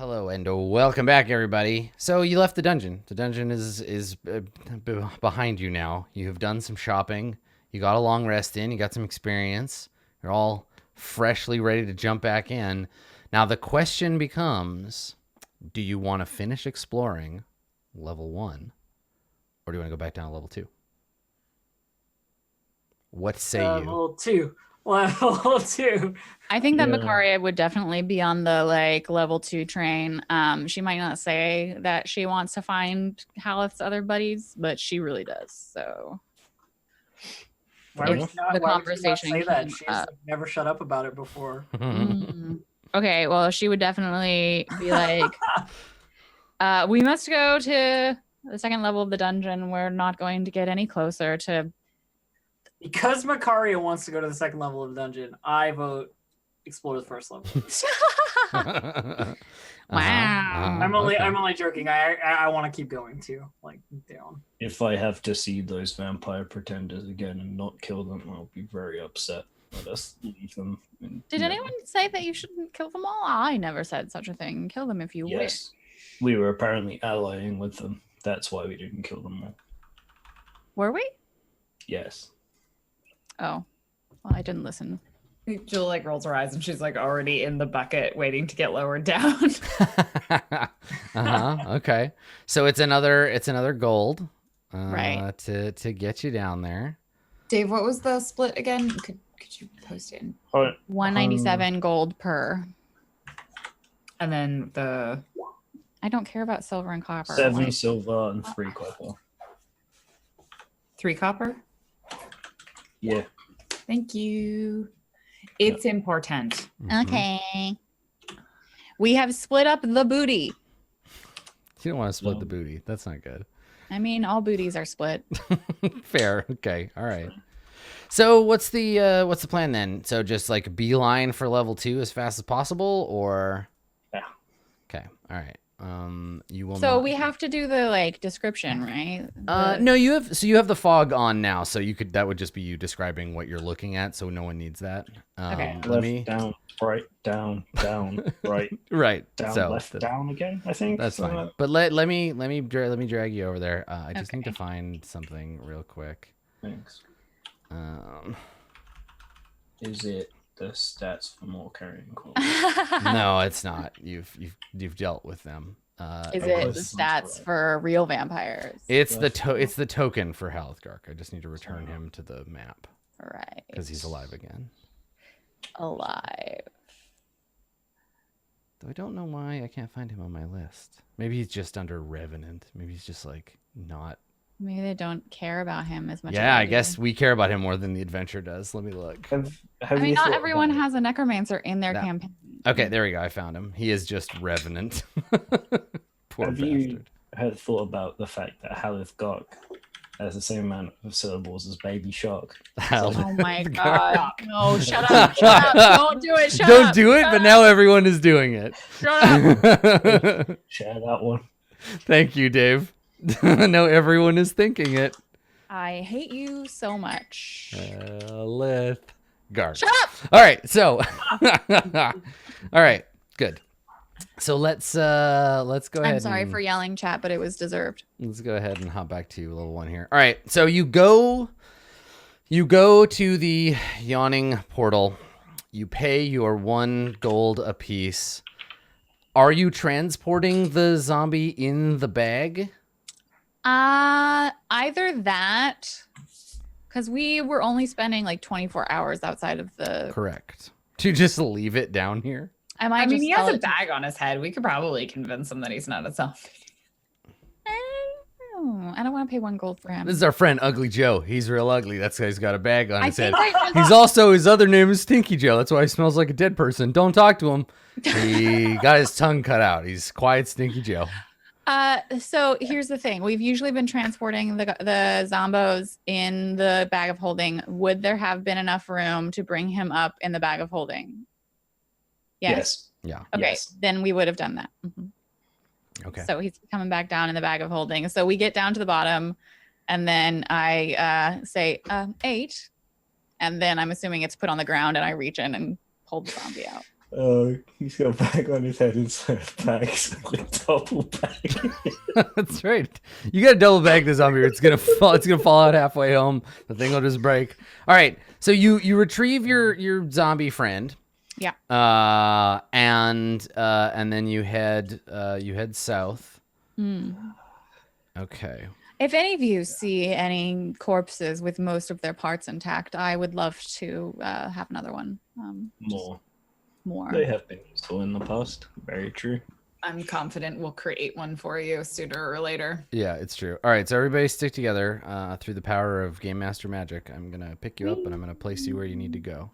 Hello and welcome back, everybody. So you left the dungeon. The dungeon is behind you now. You have done some shopping. You got a long rest in. You got some experience. You're all freshly ready to jump back in. Now the question becomes, do you want to finish exploring level 1? Or do you want to go back down to level 2? What say you? Level 2. Level 2. I think that Makaria would definitely be on the level 2 train. She might not say that she wants to find Haleth's other buddies, but she really does. So Why would she not, the why conversation would she not say that? She's never shut up about it before. Okay, well, she would definitely be like, we must go to the second level of the dungeon. We're not going to get any closer to... Because Makaria wants to go to the second level of the dungeon, I vote explore the first level. Wow. I'm only joking. I want to keep going too. Like down. If I have to see those vampire pretenders again and not kill them, I'll be very upset. Let us leave them. Did anyone say that you shouldn't kill them all? I never said such a thing. Kill them if you wish. Yes, we were apparently allying with them. That's why we didn't kill them all. Were we? Yes. Oh, well, I didn't listen. Jill rolls her eyes and she's already in the bucket waiting to get lowered down. Okay. So it's another gold. Right. To get you down there. Dave, what was the split again? Could you post it in? 197 gold per. And then the... I don't care about silver and copper. 7 silver and 3 copper. 3 copper? Yeah. Thank you. It's important. Okay. We have split up the booty. You don't want to split the booty. That's not good. I mean, all booties are split. Fair. Okay. All right. So what's the plan then? So just beeline for level 2 as fast as possible, or? Yeah. Okay. All right. You will. So we have to do the description, right? No, you have the fog on now, so that would just be you describing what you're looking at, so no one needs that. Okay. Left, down, right, down, right, right, down, so left, down again. I think that's fine. But let me drag you over there. I just need to find something real quick. Thanks. Is it the stats for more carrying quality? No, it's not. You've dealt with them. Is it the stats for real vampires? It's the token for Halaster. I just need to return him to the map. Right. Because he's alive again. Alive. Though I don't know why I can't find him on my list. Maybe he's just under Revenant. Maybe he's just not. Maybe they don't care about him as much. Yeah, as I guess we care about him more than the adventure does. Let me look. I mean, not everyone has a necromancer in their campaign. Okay, there we go. I found him. He is just Revenant. Poor have bastard. You had thought about the fact that Haleth Gark has the same amount of syllables as Baby Shark? Oh my god. No, shut up. Shut up. Don't do it. Don't do it, but now everyone is doing it. Shut up. Share that one. Thank you, Dave. Now everyone is thinking it. I hate you so much. Haleth Gark. Shut up. All right, so all right, good. So let's go ahead. I'm sorry for yelling, chat, but it was deserved. Let's go ahead and hop back to level 1 here. All right, so you go to the Yawning Portal. You pay your 1 gold apiece. Are you transporting the zombie in the bag? Either that, because we were only spending 24 hours outside of the... Correct. To just leave it down here? I mean, he has a bag on his head. We could probably convince him that he's not a zombie. I don't want to pay 1 gold for him. This is our friend Ugly Joe. He's real ugly. That's why he's got a bag on his head. He's his other name is Stinky Joe. That's why he smells like a dead person. Don't talk to him. He got his tongue cut out. He's quiet Stinky Joe. So here's the thing. We've usually been transporting the zombos in the bag of holding. Would there have been enough room to bring him up in the bag of holding? Yes. Yeah. Okay, Yes. then we would have done that. Mm-hmm. Okay. So he's coming back down in the bag of holding. So we get down to the bottom, and then I say 8, and then I'm assuming it's put on the ground, and I reach in and pull the zombie out. He's got a bag on his head instead of bags, like double bag. That's right. You got to double bag the zombie, or it's gonna fall. It's gonna fall out halfway home. The thing will just break. All right. So you retrieve your zombie friend. Yeah. And then you head south. Okay. If any of you see any corpses with most of their parts intact, I would love to have another one. More. They have been useful in the past. Very true. I'm confident we'll create one for you sooner or later. Yeah, it's true. All right, so everybody stick together through the power of Game Master magic. I'm gonna pick you up and I'm gonna place you where you need to go.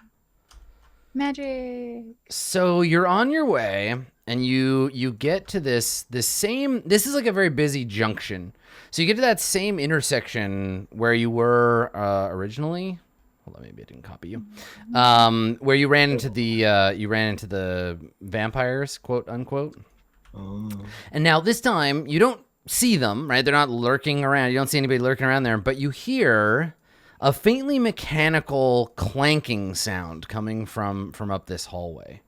Magic. So you're on your way, and you get to this same. This is like a very busy junction. So you get to that same intersection where you were originally. Hold on, maybe I didn't copy you. Where you ran into the vampires, quote unquote. Oh. And now this time you don't see them, right? They're not lurking around. You don't see anybody lurking around there, but you hear a faintly mechanical clanking sound coming from up this hallway.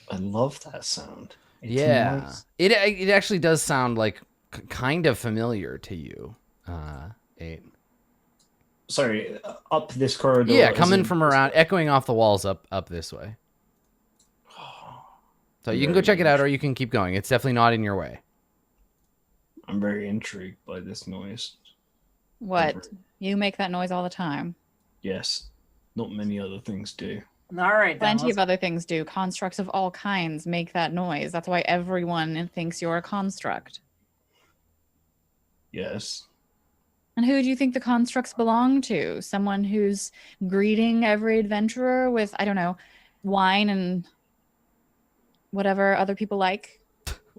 I love that sound. It's Yeah, nice. it actually does sound like kind of familiar to you, 8. Sorry, up this corridor. Yeah, as coming in- from around, echoing off the walls up this way. So you can go check it out, or you can keep going. It's definitely not in your way. I'm very intrigued by this noise. What? You make that noise all the time. Yes, not many other things do. All right, then. Plenty of other things do. Constructs of all kinds make that noise. That's why everyone thinks you're a construct. Yes. And who do you think the constructs belong to? Someone who's greeting every adventurer with, I don't know, wine and whatever other people like?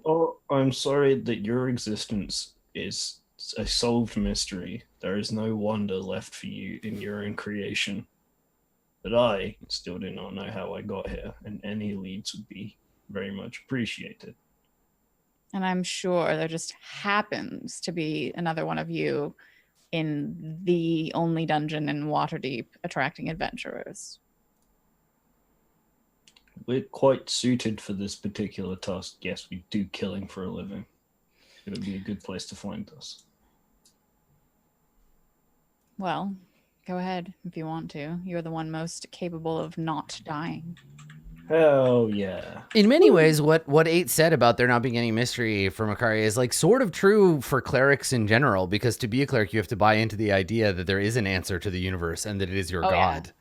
Oh, I'm sorry that your existence is a solved mystery. There is no wonder left for you in your own creation. But I still do not know how I got here, and any leads would be very much appreciated. And I'm sure there just happens to be another one of you in the only dungeon in Waterdeep attracting adventurers. We're quite suited for this particular task. Yes, we do killing for a living. It would be a good place to find us. Well, go ahead if you want to. You're the one most capable of not dying. Hell yeah. In many ways, what 8 said about there not being any mystery for Makari is like sort of true for clerics in general, because to be a cleric, you have to buy into the idea that there is an answer to the universe and that it is your god. Yeah.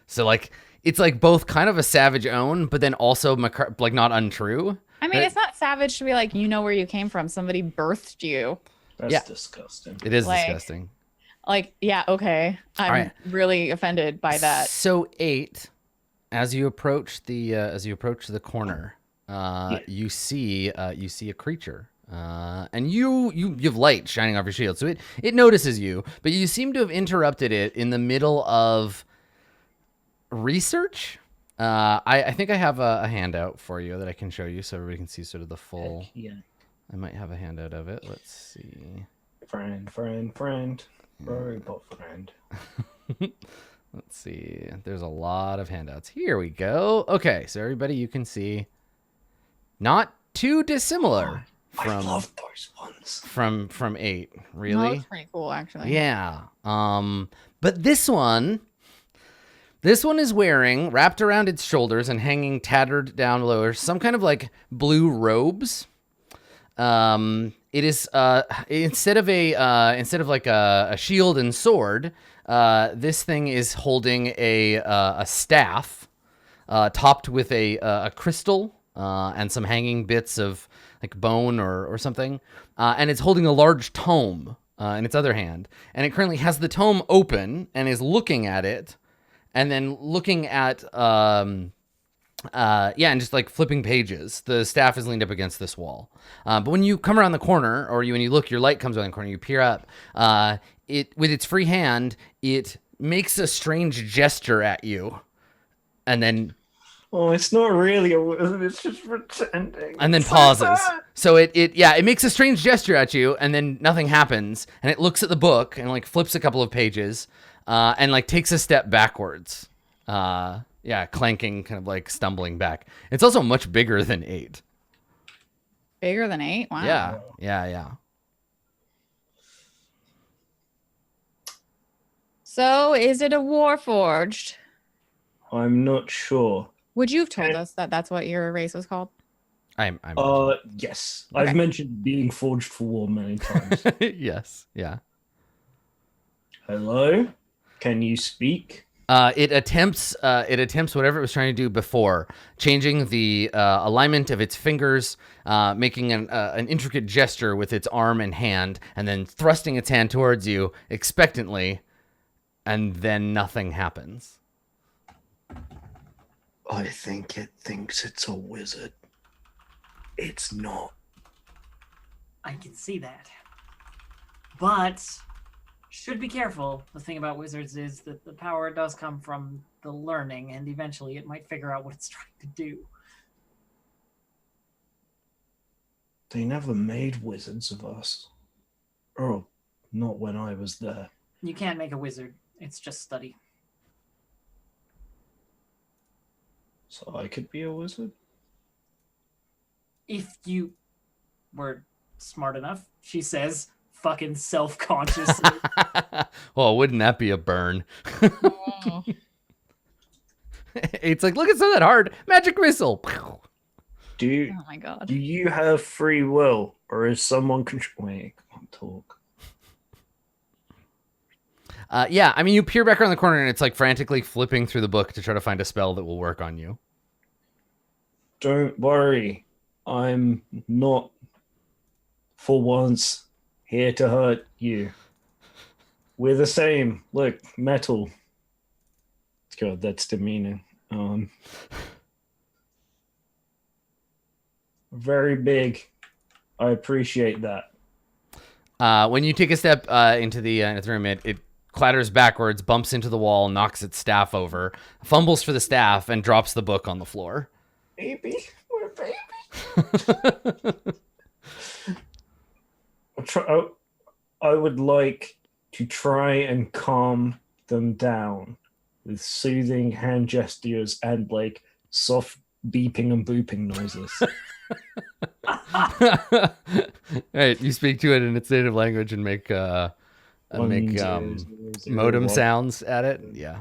So like, it's like both kind of a savage own, but then also like not untrue. I mean, it's not savage to be like, you know where you came from. Somebody birthed you. That's disgusting. It is disgusting. Like, yeah, okay. I'm really offended by that. So 8, as you approach the corner, you see a creature. And you have light shining off your shield, so it notices you, but you seem to have interrupted it in the middle of research. I think I have a handout for you that I can show you so everybody can see sort of the full. Yeah. I might have a handout of it. Let's see. Friend. Robot friend. Let's see. There's a lot of handouts. Here we go. Okay, so everybody, you can see. Not too dissimilar I love those ones. From 8. Really? No, that's pretty cool, actually. Yeah. But this one is wearing, wrapped around its shoulders and hanging tattered down lower, some kind of like blue robes. It is instead of like a shield and sword, this thing is holding a staff, topped with a crystal and some hanging bits of like bone or something, and it's holding a large tome in its other hand, and it currently has the tome open and is looking at it, and then looking at and just like flipping pages. The staff is leaned up against this wall. But when you come around the corner, or when you look, your light comes around the corner, you peer up. It with its free hand, it makes a strange gesture at you, and then it's not really a wizard, it's just pretending. And then pauses. So it makes a strange gesture at you, and then nothing happens, and it looks at the book and like flips a couple of pages, and like takes a step backwards. Yeah, clanking, kind of like stumbling back. It's also much bigger than 8. Bigger than 8? Wow. Yeah. So, is it a warforged? I'm not sure. Would you have told us that that's what your race was called? I'm Yes. Okay. I've mentioned being forged for war many times. yes, yeah. Hello? Can you speak? It attempts whatever it was trying to do before, changing the alignment of its fingers, making an intricate gesture with its arm and hand, and then thrusting its hand towards you expectantly, and then nothing happens. I think it thinks it's a wizard. It's not. I can see that. But should be careful. The thing about wizards is that the power does come from the learning, and eventually it might figure out what it's trying to do. They never made wizards of us. Oh, not when I was there. You can't make a wizard. It's just study. So I could be a wizard? If you were smart enough, she says, fucking self-consciously. Well, wouldn't that be a burn? Oh. It's like, look, it's not that hard. Magic missile. Do Oh my god. do you have free will, or is someone wait, I can't talk. Yeah, I mean, you peer back around the corner and it's like frantically flipping through the book to try to find a spell that will work on you. Don't worry. I'm not, for once, here to hurt you. We're the same. Look, metal. God, that's demeaning. Very big. I appreciate that. When you take a step into the room, it clatters backwards, bumps into the wall, knocks its staff over, fumbles for the staff, and drops the book on the floor. Baby, we're baby. I would like to try and calm them down with soothing hand gestures and like soft beeping and booping noises. All right, you speak to it in its native language and make modem sounds at it. Yeah.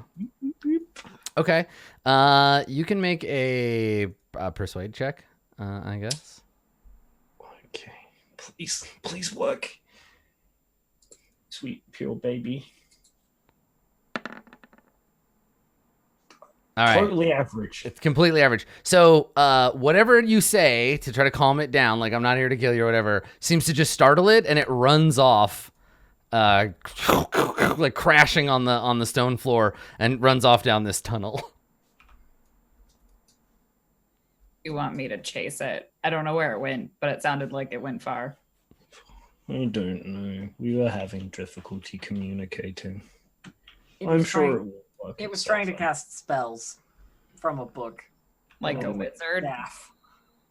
Okay. You can make a persuade check, I guess. Okay, please work. Sweet pure baby. All right. Totally average. It's completely average. So, whatever you say to try to calm it down, like I'm not here to kill you or whatever, seems to just startle it, and it runs off, like crashing on the stone floor, and runs off down this tunnel. You want me to chase it? I don't know where it went, but it sounded like it went far. I don't know. We were having difficulty communicating. It I'm was sure trying- it will work. It was itself trying to out. cast spells from a book. Like a Oh. wizard. Staff.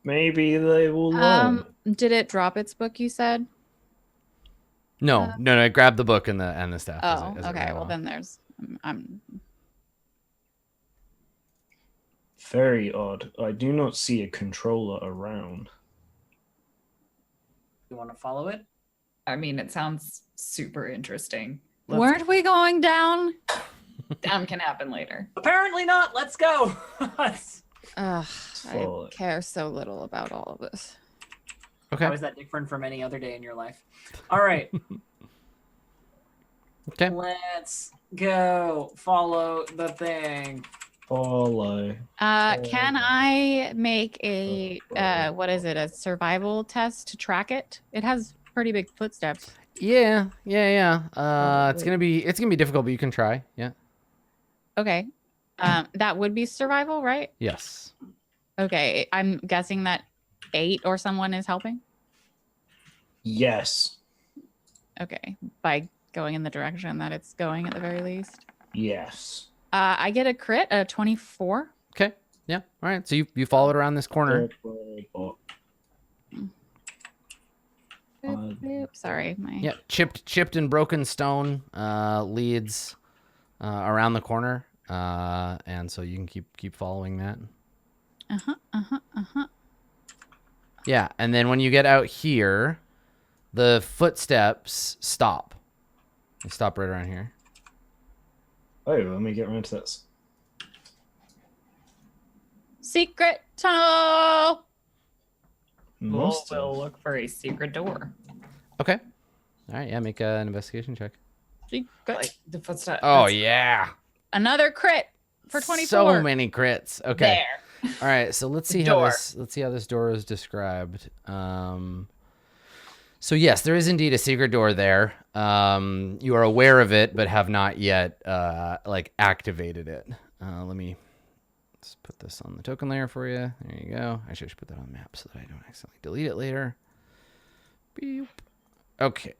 Maybe they will learn. Did it drop its book, you said? No, I grabbed the book and the staff. Oh, as it okay. ran Well, off. then there's I'm Very odd. I do not see a controller around. You want to follow it? I mean, it sounds super interesting. Weren't we going down? Down can happen later. Apparently not. Let's go. Ugh, I Follow it. care so little about all of this. Okay. How is that different from any other day in your life? All right. Okay. Let's go. Follow the thing. Follow. Can I make a what is it? A survival test to track it? It has pretty big footsteps. Yeah. It's gonna be difficult, but you can try. Yeah. Okay. That would be survival, right? Yes. Okay. I'm guessing that 8 or someone is helping. Yes. Okay. By going in the direction that it's going at the very least. Yes. I get a crit, a 24. Okay. Yeah. All right. So you followed around this corner. Boop, boop. Sorry, my Yeah. Chipped and broken stone leads around the corner. and so you can keep following that. Yeah, and then when you get out here, the footsteps stop. They stop right around here. Oh, let me get around to this. Secret tunnel. Must We'll have. look for a secret door. Okay. All right, yeah, make an investigation check. Secret. Like the footsteps. Oh, yeah. Another crit for 24. So many crits. Okay. There. All right, so let's see how Door. this door is described. So yes, there is indeed a secret door there. You are aware of it, but have not yet like activated it. Let me just put this on the token layer for you. There you go. I should put that on the map so that I don't accidentally delete it later. Beep. Okay.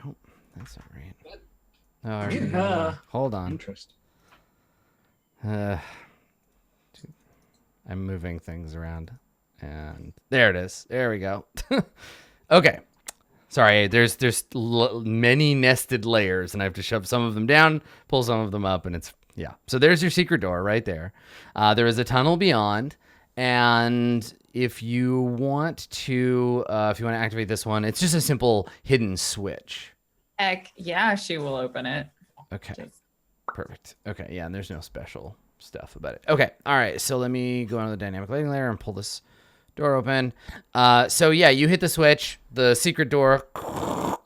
Nope, that's not right. Oh, I already know. Hold on. Interesting. I'm moving things around, and there it is. There we go. Okay. Sorry, there's many nested layers, and I have to shove some of them down, pull some of them up, and it's yeah. So there's your secret door right there. There is a tunnel beyond, and if you want to activate this one, it's just a simple hidden switch. Heck yeah, she will open it. Okay. Just- Perfect. Okay, yeah, and there's no special stuff about it. Okay, all right, so let me go into the dynamic lighting layer and pull this door open. So yeah, you hit the switch, the secret door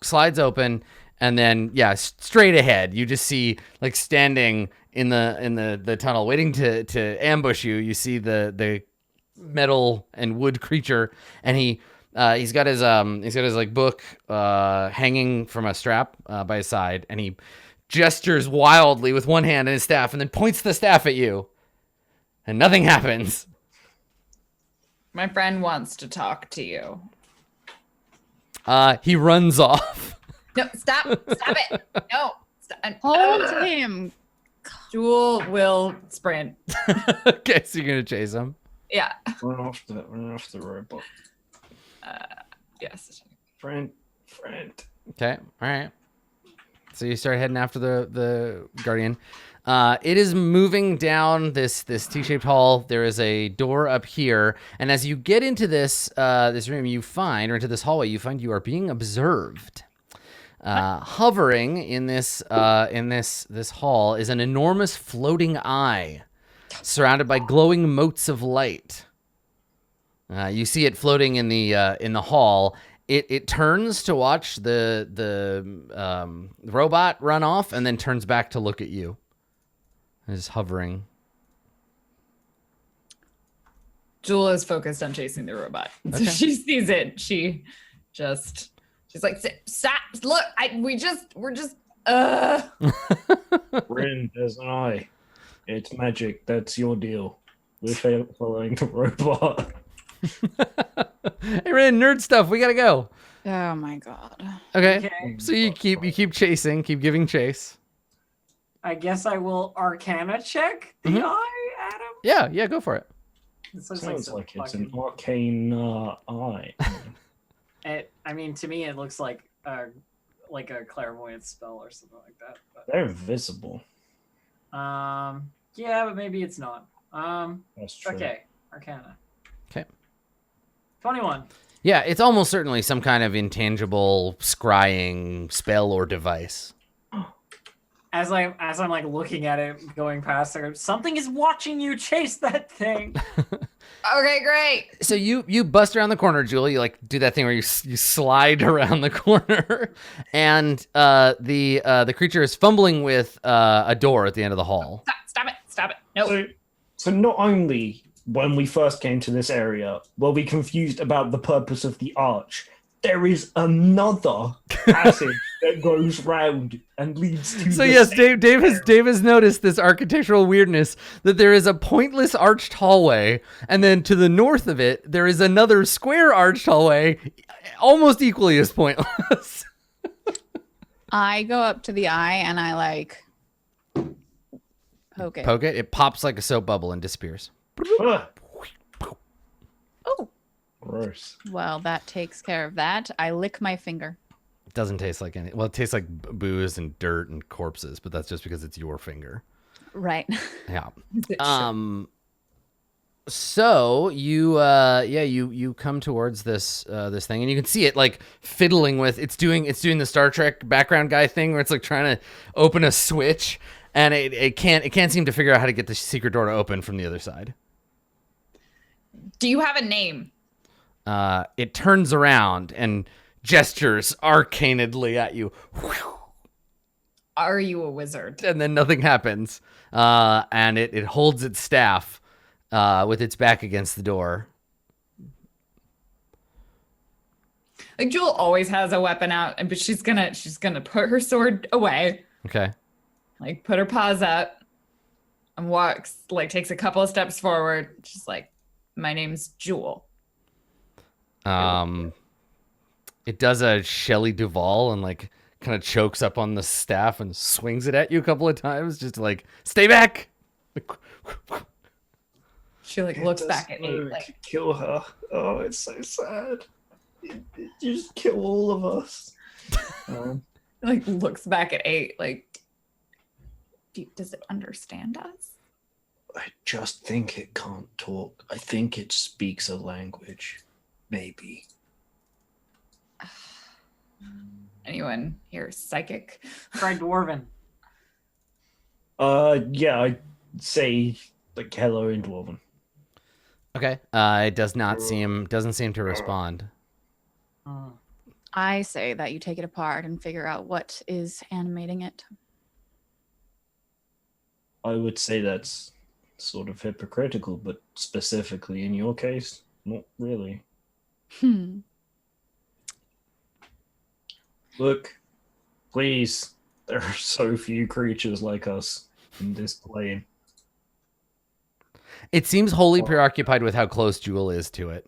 slides open, and then yeah, straight ahead, you just see like standing in the tunnel, waiting to ambush you. You see the metal and wood creature, and he's got his like book hanging from a strap by his side, and he gestures wildly with one hand and his staff, and then points the staff at you, and nothing happens. My friend wants to talk to you. He runs off. No, stop it. No. Stop. Hold him. Jewel will sprint. Okay, so you're gonna chase him. Yeah. Run off the robot. Yes. Friend. Okay, all right. So you start heading after the guardian. It is moving down this T-shaped hall. There is a door up here, and as you get into this room, or into this hallway, you find you are being observed. Hovering in this hall is an enormous floating eye, surrounded by glowing motes of light. You see it floating in the hall. It turns to watch the robot run off, and then turns back to look at you. It is hovering. Jewel is focused on chasing the robot. Okay. So she sees it. She's like, stop! Look, we're just. Rin, there's an eye. It's magic. That's your deal. We're following the robot. Hey, Ren, nerd stuff. We gotta go. Oh my god. Okay. Okay. So you keep chasing, keep giving chase. I guess I will Arcana check the Mhm. eye, Adam. Yeah, go for it. This looks Sounds some like it's an fucking- arcane eye. I mean, to me, it looks like a clairvoyance spell or something like that. They're invisible. Yeah, but maybe it's not. That's true. Okay, Arcana. Okay. 21. Yeah, it's almost certainly some kind of intangible scrying spell or device. As I'm like looking at it, going past there, something is watching you chase that thing. Okay, great. So you bust around the corner, Julie. You like do that thing where you slide around the corner, and the creature is fumbling with a door at the end of the hall. Stop it. No. So not only when we first came to this area were we confused about the purpose of the arch, there is another passage that goes round and leads to. So the yes, same Dave has noticed this architectural weirdness, that there is a pointless arched hallway, and then to the north of it there is another square arched hallway, almost equally as pointless. I go up to the eye and I like poke it. Poke it, it pops like a soap bubble and disappears. Ugh, Oh, gross. well, that takes care of that. I lick my finger. Doesn't taste like any. Well, it tastes like booze and dirt and corpses, but that's just because it's your finger. Right. Yeah. It So you you come towards this this thing, and you can see it like fiddling with it's doing the Star Trek background guy thing where it's like trying to open a switch, and it can't seem to figure out how to get the secret door to open from the other side. Do you have a name? It turns around and gestures arcanedly at you, Are you a wizard? and then nothing happens. And it holds its staff with its back against the door. Like Jewel always has a weapon out, but she's gonna put her sword away, Okay. like put her paws up, and walks, like takes a couple of steps forward. She's like, "My name's Jewel." It does a Shelley Duvall and like kind of chokes up on the staff and swings it at you a couple of times, just to, like, stay back. She like looks back at me, To like, kill her. Oh, it's so sad. It just kill all of us. like looks back at 8, like, does it understand us? I just think it can't talk. I think it speaks a language. Maybe. Anyone here psychic? Try Dwarven. Yeah, I'd say like hello in Dwarven. Okay. It doesn't seem to respond. I say that you take it apart and figure out what is animating it. I would say that's sort of hypocritical, but specifically in your case, not really. Look, please, there are so few creatures like us in this plane. It seems wholly preoccupied with how close Jewel is to it.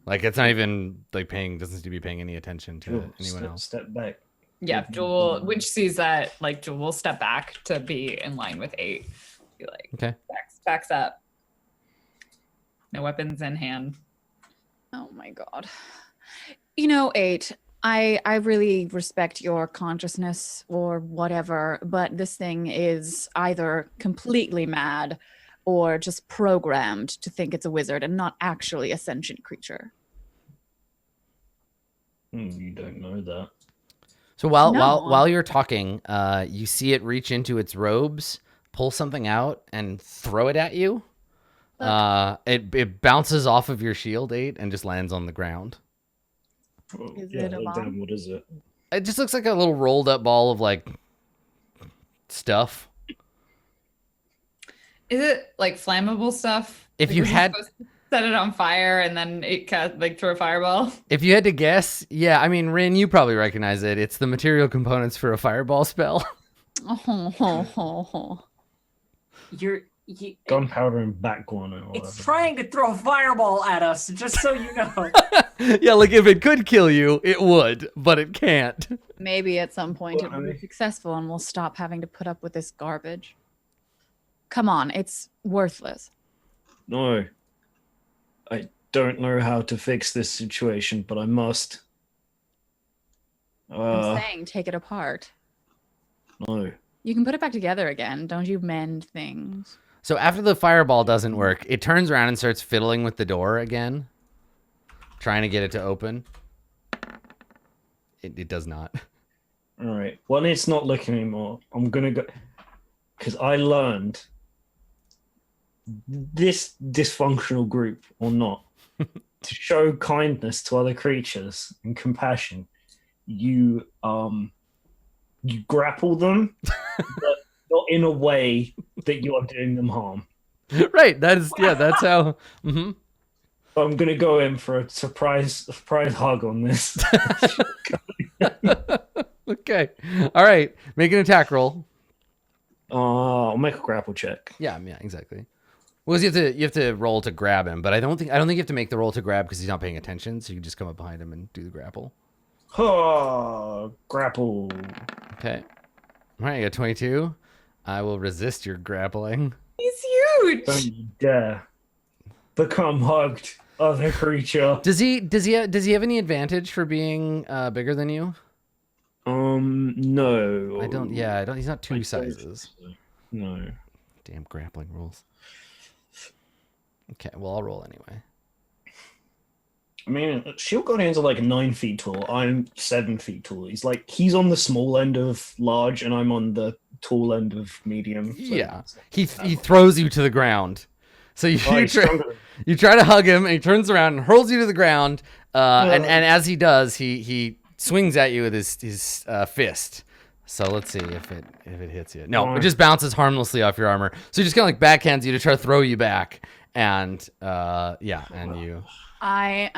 Like, it's not even like doesn't seem to be paying any attention to anyone else. Step back. Yeah, Jewel, when she sees that, like Jewel will step back to be in line with 8. Be like, Okay. backs up. No weapons in hand. Oh my god. You know, 8, I really respect your consciousness or whatever, but this thing is either completely mad or just programmed to think it's a wizard and not actually a sentient creature. You don't know that. So while No. while you're talking, you see it reach into its robes, pull something out, and throw it at you. It bounces off of your shield, 8, and just lands on the ground. Oh, Is yeah, it a bomb? damn, what is it? It just looks like a little rolled up ball of like stuff. Is it like flammable stuff? If Like, you was it had- supposed to set it on fire and then it like throw a fireball. If you had to guess, yeah, I mean, Rin, you probably recognize it. It's the material components for a fireball spell. You, Gunpowder and backwater. or it's whatever. trying to throw a fireball at us, just so you know. Yeah, like if it could kill you, it would, but it can't. Maybe at some point it will Well, be successful and we'll stop having to put up with this garbage. Come on, it's worthless. No. I don't know how to fix this situation, but I must. I'm saying take it apart. No. You can put it back together again. Don't you mend things? So after the fireball doesn't work, it turns around and starts fiddling with the door again, trying to get it to open. It does not. All right. When it's not looking anymore, I'm gonna go because I learned this dysfunctional group or not to show kindness to other creatures and compassion. You grapple them, but not in a way that you are doing them harm. Right. That's how. Mm-hmm. So I'm gonna go in for a surprise hug on this. Okay. All right. Make an attack roll. I'll make a grapple check. Yeah, exactly. Well, you have to roll to grab him, but I don't think you have to make the roll to grab because he's not paying attention. So you can just come up behind him and do the grapple. Grapple. Okay. All right, you got 22. I will resist your grappling. He's huge. Don't you dare become hugged, other creature. Does he have any advantage for being bigger than you? No. I don't. Yeah, I don't. He's not I two don't sizes. think so. No. Damn grappling rules. Okay, well I'll roll anyway. I mean, Shield Guardians are like 9 feet tall. I'm 7 feet tall. He's on the small end of large, and I'm on the tall end of medium. So Yeah, he throws you to the ground. So you Oh, he's try, stronger. you try to hug him, and he turns around and hurls you to the ground. And as he does, he swings at you with his fist. So let's see if it hits you. No, it just bounces harmlessly off your armor. So he just kind of like backhands you to try to throw you back. And yeah, and you. I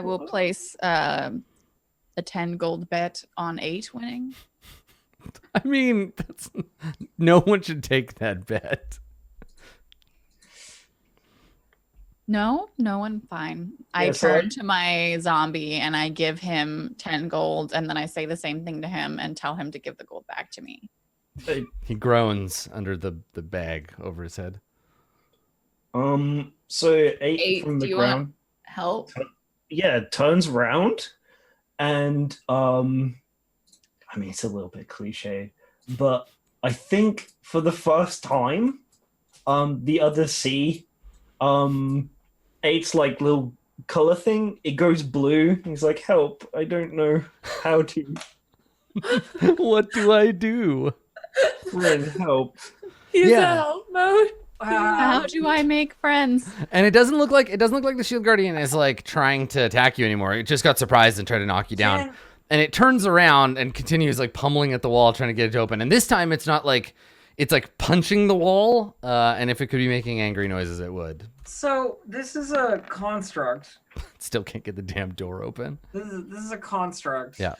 will place a 10 gold bet on 8 winning. I mean, no one should take that bet. No one. Fine. I Yeah, so turn to my zombie and I give him 10 gold, and then I say the same thing to him and tell him to give the gold back to me. He groans under the bag over his head. So 8 from do the you ground. want help? Yeah, turns around, and I mean, it's a little bit cliche, but I think for the first time, the other sea, 8's like little color thing, it goes blue. He's like, help, I don't know how to. What do I do? Friend, help. He's Yeah. a help mode. How do I make friends? And it doesn't look like the Shield Guardian is like trying to attack you anymore. It just got surprised and tried to knock you down. Can- And it turns around and continues like pummeling at the wall, trying to get it open. And this time it's not like it's like punching the wall. And if it could be making angry noises, it would. So this is a construct. Still can't get the damn door open. This is a construct. Yeah.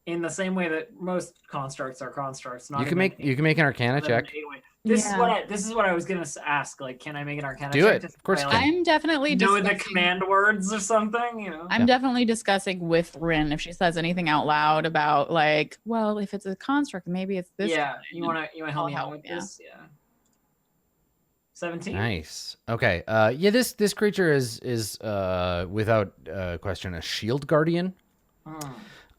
In the same way that most constructs are constructs. Not You can even make an Arcana other than check. anyway. This Yeah. is what I was gonna ask. Like, can I make an Arcana Do check? it. Just Of course by, you like, can. I'm definitely know the discussing, command words or something. You know. I'm definitely discussing with Rin if she says anything out loud about like, well, if it's a construct, maybe it's this. Yeah. kind. You wanna help I'll me out help, with yeah. this? Yeah. 17. Nice. Okay. Yeah. This creature is without question a Shield Guardian.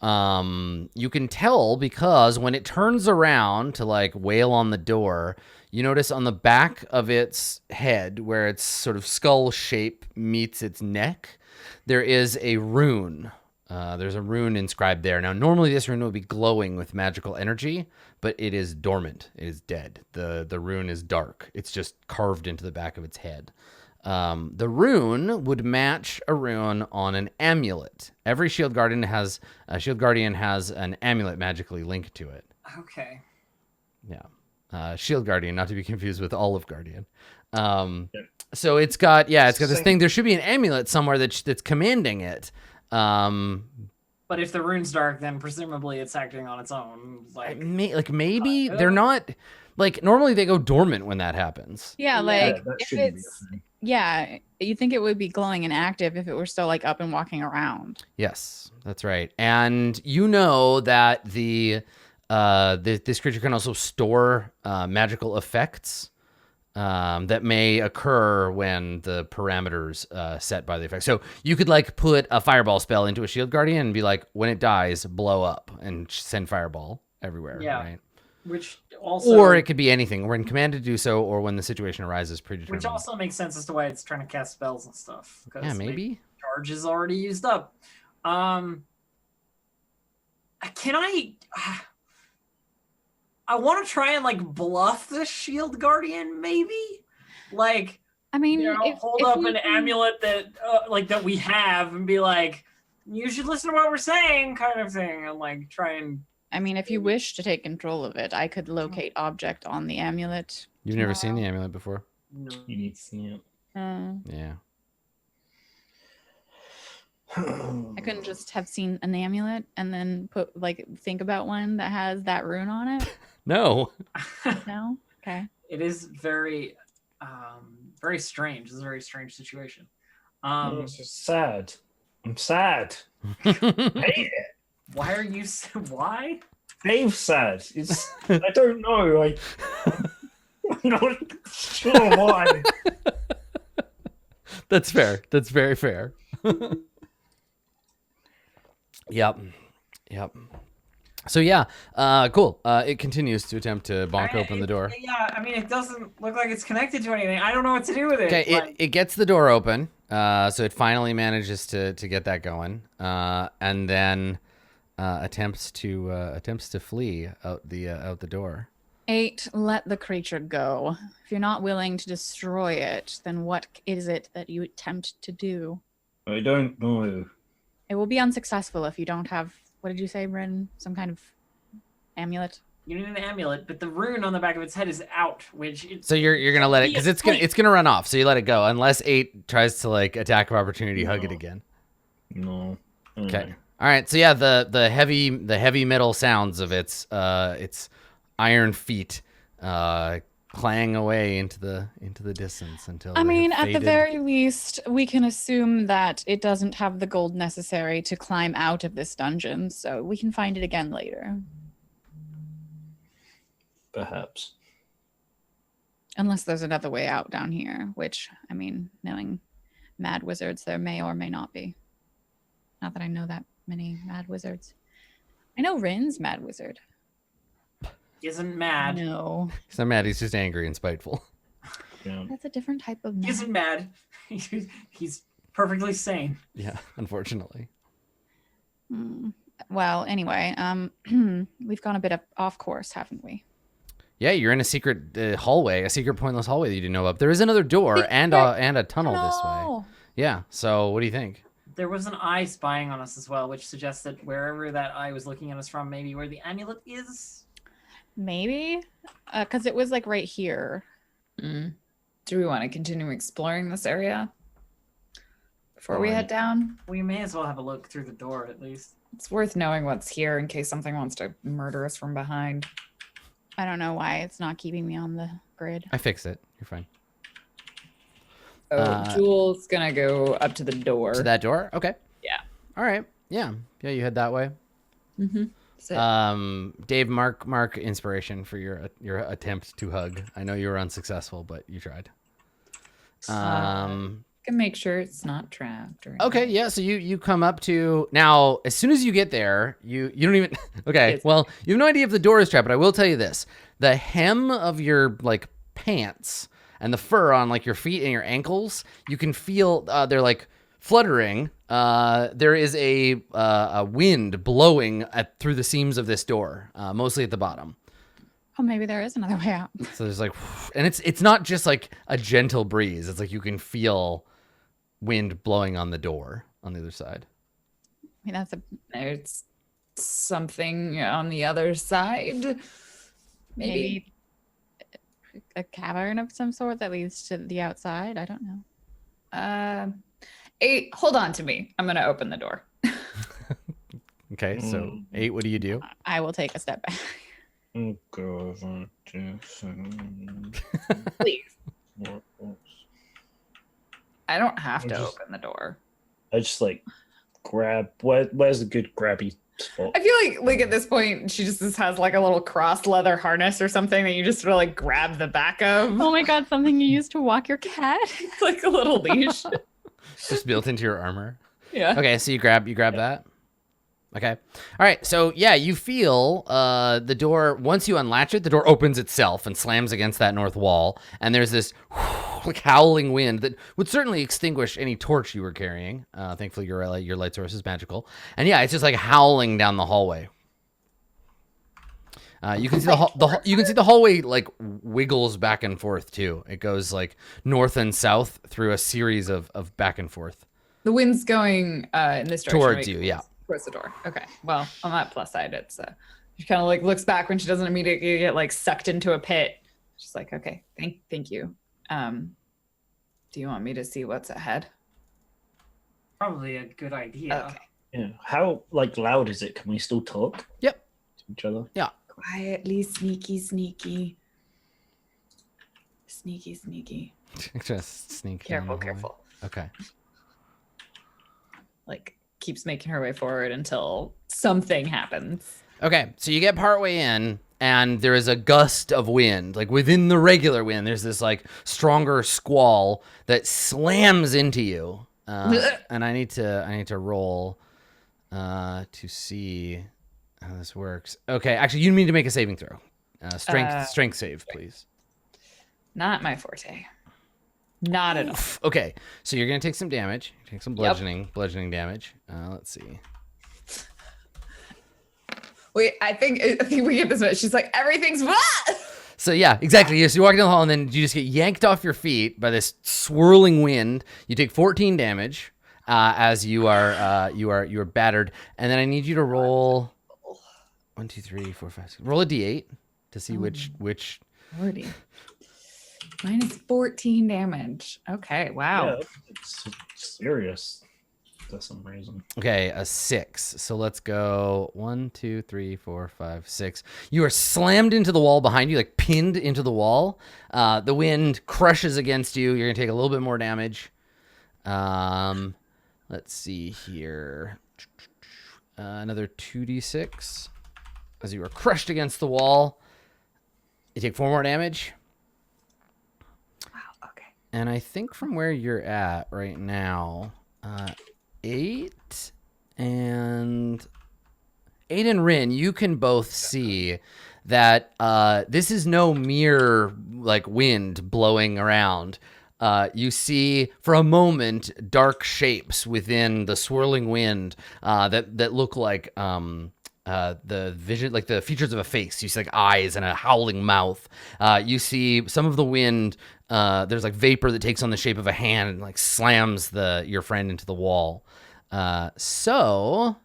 You can tell because when it turns around to like wail on the door, you notice on the back of its head, where its sort of skull shape meets its neck, there is a rune. There's a rune inscribed there. Now, normally this rune would be glowing with magical energy, but it is dormant. It is dead. The rune is dark. It's just carved into the back of its head. The rune would match a rune on an amulet. Every Shield Guardian has an amulet magically linked to it. Okay. Yeah. Shield Guardian, not to be confused with Olive Guardian. So it's got this thing. There should be an amulet somewhere that's commanding it. But if the rune's dark, then presumably it's acting on its own. Like, Maybe they're not like normally they go dormant when that happens. Yeah, Yeah, like that if shouldn't be it's a thing. yeah, you think it would be glowing and active if it were still like up and walking around. Yes, that's right. And you know that this creature can also store magical effects that may occur when the parameters set by the effect. So you could like put a fireball spell into a Shield Guardian and be like, when it dies, blow up and send fireball everywhere. Yeah. Right? which also, Or it could be anything. When commanded to do so, or when the situation arises predetermined. which also makes sense as to why it's trying to cast spells and stuff. 'cause Yeah, maybe. charge is already used up. Can I want to try and like bluff the shield guardian, maybe. Like, I mean, hold up an amulet that that we have and be like, you should listen to what we're saying, kind of thing, and like try and. I mean, if you wish to take control of it, I could locate object on the amulet. You've never seen the amulet before? No. You need to see it. Yeah. I couldn't just have seen an amulet and then think about one that has that rune on it. No. No. Okay. It is very, very strange. It's a very strange situation. It's just sad. I'm sad. Hate it. Why are you? Why? Dave's sad. It's I don't know. I'm not sure why. That's fair. That's very fair. Yep. Yep. So yeah, cool. It continues to attempt to bonk open the door. Yeah, I mean, it doesn't look like it's connected to anything. I don't know what to do with it. Okay, it gets the door open. So it finally manages to get that going. And then attempts to flee out the door. 8, let the creature go. If you're not willing to destroy it, then what is it that you attempt to do? I don't know. It will be unsuccessful if you don't have, what did you say, Bryn? Some kind of amulet? You need an amulet, but the rune on the back of its head is out, which it's So you're gonna let it because it's gonna run off. So you let it go unless 8 tries to like attack of opportunity, hug it again. No. Okay. All right. So yeah, the heavy metal sounds of its iron feet clang away into the distance until I they mean, have at the faded. very least, we can assume that it doesn't have the gold necessary to climb out of this dungeon, so we can find it again later. Perhaps. Unless there's another way out down here, which, I mean, knowing mad wizards, there may or may not be. Not that I know that many mad wizards. I know Rin's mad wizard. isn't mad. No. He's not mad. He's just angry and spiteful. Yeah. That's a different type of He mad. isn't mad. He's perfectly sane. Yeah. Unfortunately. Hmm. Well, anyway, we've gone a bit off course, haven't we? Yeah, you're in a secret hallway, a secret pointless hallway that you didn't know about. There is another door and a tunnel this way. No. Yeah. So what do you think? There was an eye spying on us as well, which suggests that wherever that eye was looking at us from, maybe where the amulet is. Maybe, because it was like right here. Do we want to continue exploring this area before we head down? We may as well have a look through the door at least. It's worth knowing what's here in case something wants to murder us from behind. I don't know why it's not keeping me on the grid. I fixed it. You're fine. Oh, Jewel's gonna go up to the door. To that door? Okay. Yeah. All right. Yeah. Yeah, you head that way. So, Dave, mark inspiration for your attempt to hug. I know you were unsuccessful, but you tried. can make sure it's not trapped. Or Okay, yeah. So you come up to now. As soon as you get there, you don't even. Okay, Yes. well, you have no idea if the door is trapped, but I will tell you this: the hem of your like pants and the fur on like your feet and your ankles, you can feel they're like fluttering. There is a wind blowing through the seams of this door, mostly at the bottom. Oh, maybe there is another way out. So there's like, and it's not just like a gentle breeze. It's like you can feel wind blowing on the door on the other side. I mean, that's a There's something on the other side. Maybe. a cavern of some sort that leads to the outside. I don't know. 8, hold on to me. I'm gonna open the door. Okay, so 8, what do you do? I will take a step back. Oh god, Please. I don't have to Just- open the door. I just like grab where's a good grabby spot? I feel like at this point she just has like a little cross leather harness or something that you just sort of like grab the back of. Oh my god, something you use to walk your cat? It's like a little leash. Just built into your armor. Yeah. Okay, so you grab that. Okay. All right. So yeah, you feel the door. Once you unlatch it, the door opens itself and slams against that north wall. And there's this like howling wind that would certainly extinguish any torch you were carrying. Thankfully, your light source is magical. And yeah, it's just like howling down the hallway. You can see you can see the hallway like wiggles back and forth too. It goes like north and south through a series of back and forth. The wind's going in this direction. Towards right? you, yeah. Towards the door. Okay. Well, on that plus side, it's she kind of like looks back when she doesn't immediately get like sucked into a pit. She's like, okay, thank you. Do you want me to see what's ahead? Probably a good idea. Okay. Yeah. How like loud is it? Can we still talk Yep. to each other? Yeah. Quietly, sneaky. Sneaky. Just sneak. down the hallway. Careful. Okay. Like keeps making her way forward until something happens. Okay, so you get partway in, and there is a gust of wind. Like within the regular wind, there's this like stronger squall that slams into you. And I need to roll to see how this works. Okay, actually, you need to make a saving throw. Strength save, please. Not my forte. Not at all. Okay, so you're gonna take some damage. Take some bludgeoning damage. Let's see. Wait, I think we get this one. She's like, everything's what? So yeah, exactly. So you're walking down the hall, and then you just get yanked off your feet by this swirling wind. You take 14 damage as you are battered, and then I need you to roll 1, 2, 3, 4, 5, 6. Roll a d8 to see which. 40. Mine is 14 damage. Okay, wow. Yeah, it's serious. For some reason. Okay, a 6. So let's go 1, 2, 3, 4, 5, 6. You are slammed into the wall behind you, like pinned into the wall. The wind crushes against you. You're gonna take a little bit more damage. Let's see here. Another 2d6 as you are crushed against the wall. You take 4 more damage. Wow, okay. And I think from where you're at right now, 8 and Rin, you can both see that this is no mere like wind blowing around. You see for a moment dark shapes within the swirling wind that look like the vision, like the features of a face. You see like eyes and a howling mouth. You see some of the wind. There's like vapor that takes on the shape of a hand and like slams your friend into the wall. So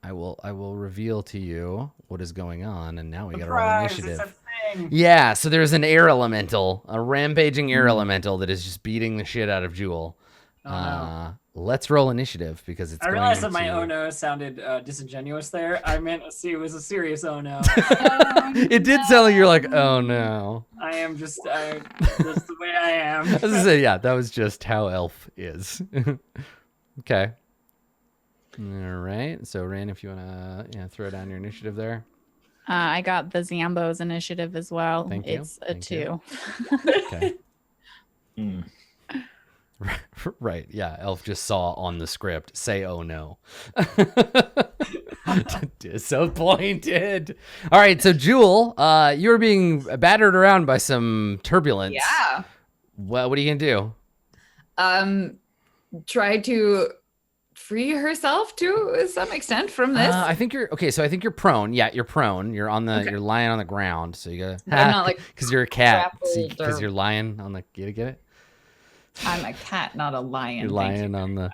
I will reveal to you what is going on, and now we got to roll initiative. It's a thing. Yeah, so there's an air elemental, a rampaging air elemental that is just beating the shit out of Jewel. Oh, no. Let's roll initiative because it's. I realized that going my to... oh no sounded disingenuous there. I meant to see it was a serious oh no. It did sound like you're like, oh no. I am just that's the way I am. I was gonna say, yeah, that was just how Elf is. Okay. All right. So, Ran, if you want to throw down your initiative there. I got the Zambos initiative as well. Thank you. It's a 2. Okay. Hmm. Right. Yeah. Elf just saw on the script, say, oh no. Disappointed. All right. So, Jewel, you were being battered around by some turbulence. Yeah. Well, what are you going to do? Try to free herself to some extent from this. I think you're okay. So I think you're prone. Yeah, you're prone. You're on the. Okay. You're lying on the ground. So you gotta. I'm not like because you're a cat. Because you're lying on the. Get it? I'm a cat, not a lion. You're lying on the.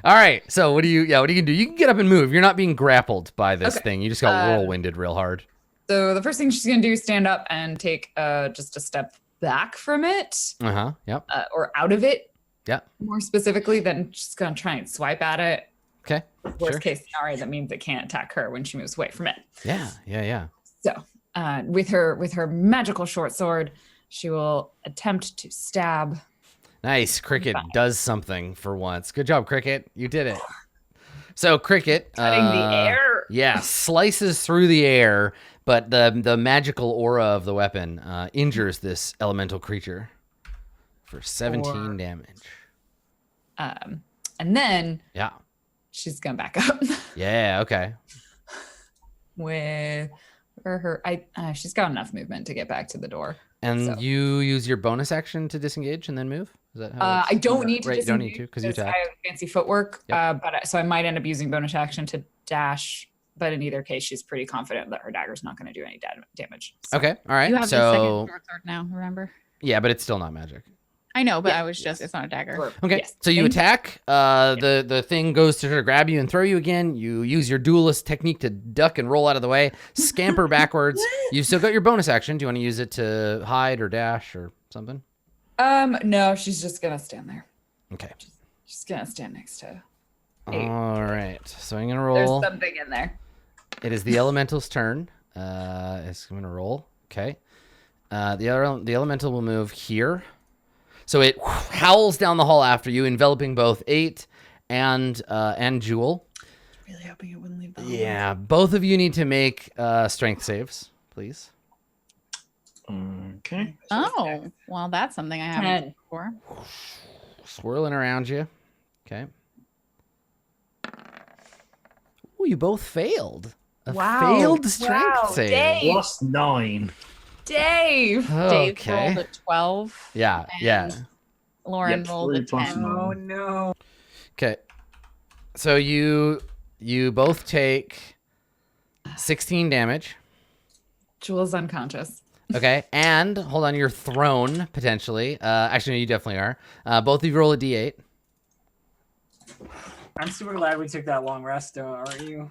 All right. So what do you? Yeah. What are you gonna do? You can get up and move. You're not being grappled by this thing. You just got whirlwinded real hard. So the first thing she's gonna do is stand up and take just a step back from it. Yep. Or out of it. Yeah. More specifically, then she's gonna try and swipe at it. Okay. Worst case scenario, that means it can't attack her when she moves away from it. Yeah. So, with her magical short sword, she will attempt to stab. Nice. Cricket does something for once. Good job, Cricket. You did it. So Cricket, cutting the air. Yeah, slices through the air, but the magical aura of the weapon injures this elemental creature for 17 damage. And then she's gonna back up. Yeah. Okay. With her, she's got enough movement to get back to the door. And you use your bonus action to disengage and then move. Is that how? I don't need to. Right, you don't need to because you attack. I have fancy footwork, so I might end up using bonus action to dash. But in either case, she's pretty confident that her dagger's not going to do any damage. So. Okay. All right. You have the second short sword now. Remember? Yeah, but it's still not magic. I know, but I was just, it's not a dagger. Okay, so you attack, the thing goes to grab you and throw you again. You use your duelist technique to duck and roll out of the way, scamper backwards. You've still got your bonus action. Do you want to use it to hide or dash or something? No, she's just going to stand there. Okay. She's going to stand next to 8. All right, so I'm going to roll. There's something in there. It is the elemental's turn. It's going to roll. Okay. The elemental will move here. So it howls down the hall after you, enveloping both 8 and Jewel. Really hoping it wouldn't leave the hall. Yeah, both of you need to make strength saves, please. Okay. Oh, well, that's something I haven't done before. Swirling around you. Okay. Oh, you both failed. A Wow. failed strength Wow, save. Dave. Plus 9. Dave. Dave Okay. rolled a 12. Yeah, yeah. and Lauren Yep, rolled a 3 plus 10. Oh 9. no. Okay. So you both take 16 damage. Jewel's unconscious. Okay, and hold on, you're thrown potentially. Actually, no, you definitely are. Both of you roll a d8. I'm super glad we took that long rest, though, aren't you?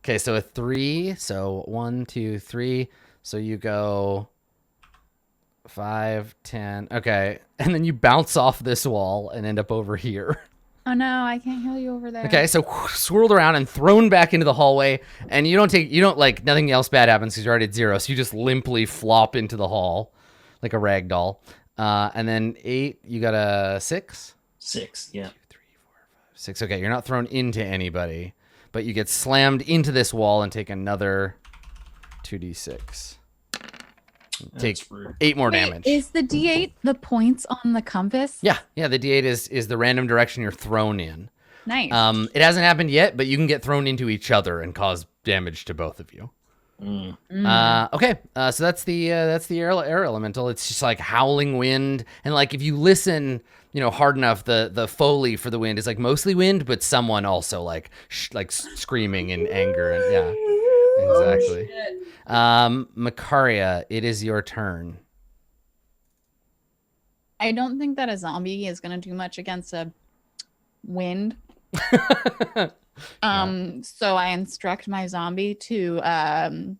Okay, so a 3. So 1, 2, 3. So you go 5, 10. Okay, and then you bounce off this wall and end up over here. Oh no, I can't heal you over there. Okay, so swirled around and thrown back into the hallway, and you don't like nothing else bad happens because you're already at 0. So you just limply flop into the hall like a rag doll. And then 8, you got a 6. 6, yeah. 2, 3, 4, 5, 6. Okay, you're not thrown into anybody, but you get slammed into this wall and take another 2d6. Take That's rude. 8 more Wait, damage. is the D8 the points on the compass? Yeah, the d8 is the random direction you're thrown in. Nice. It hasn't happened yet, but you can get thrown into each other and cause damage to both of you. Okay, so that's the air elemental. It's just like howling wind, and like if you listen, hard enough, the foley for the wind is like mostly wind, but someone also like screaming in anger and yeah, exactly. Makaria, it is your turn. I don't think that a zombie is going to do much against a wind. So I instruct my zombie to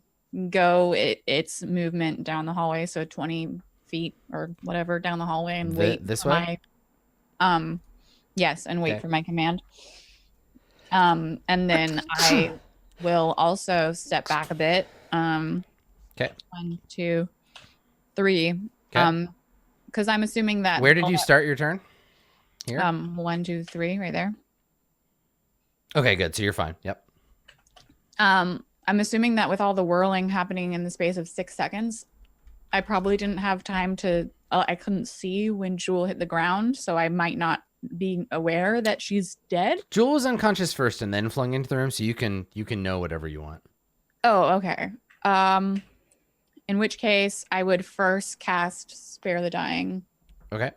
go its movement down the hallway, so 20 feet or whatever down the hallway, and wait this for way? yes, and wait Okay. for my command. And then I will also step back a bit. Okay. 1, 2, 3. Okay. Because I'm assuming that Where did you start your turn? Here? 1, 2, 3, right there. Okay, good. So you're fine. Yep. I'm assuming that with all the whirling happening in the space of 6 seconds, I probably didn't have time to. I couldn't see when Jewel hit the ground, so I might not be aware that she's dead. Jewel was unconscious first and then flung into the room, so you can know whatever you want. Oh, okay. In which case, I would first cast Spare the Dying. Okay.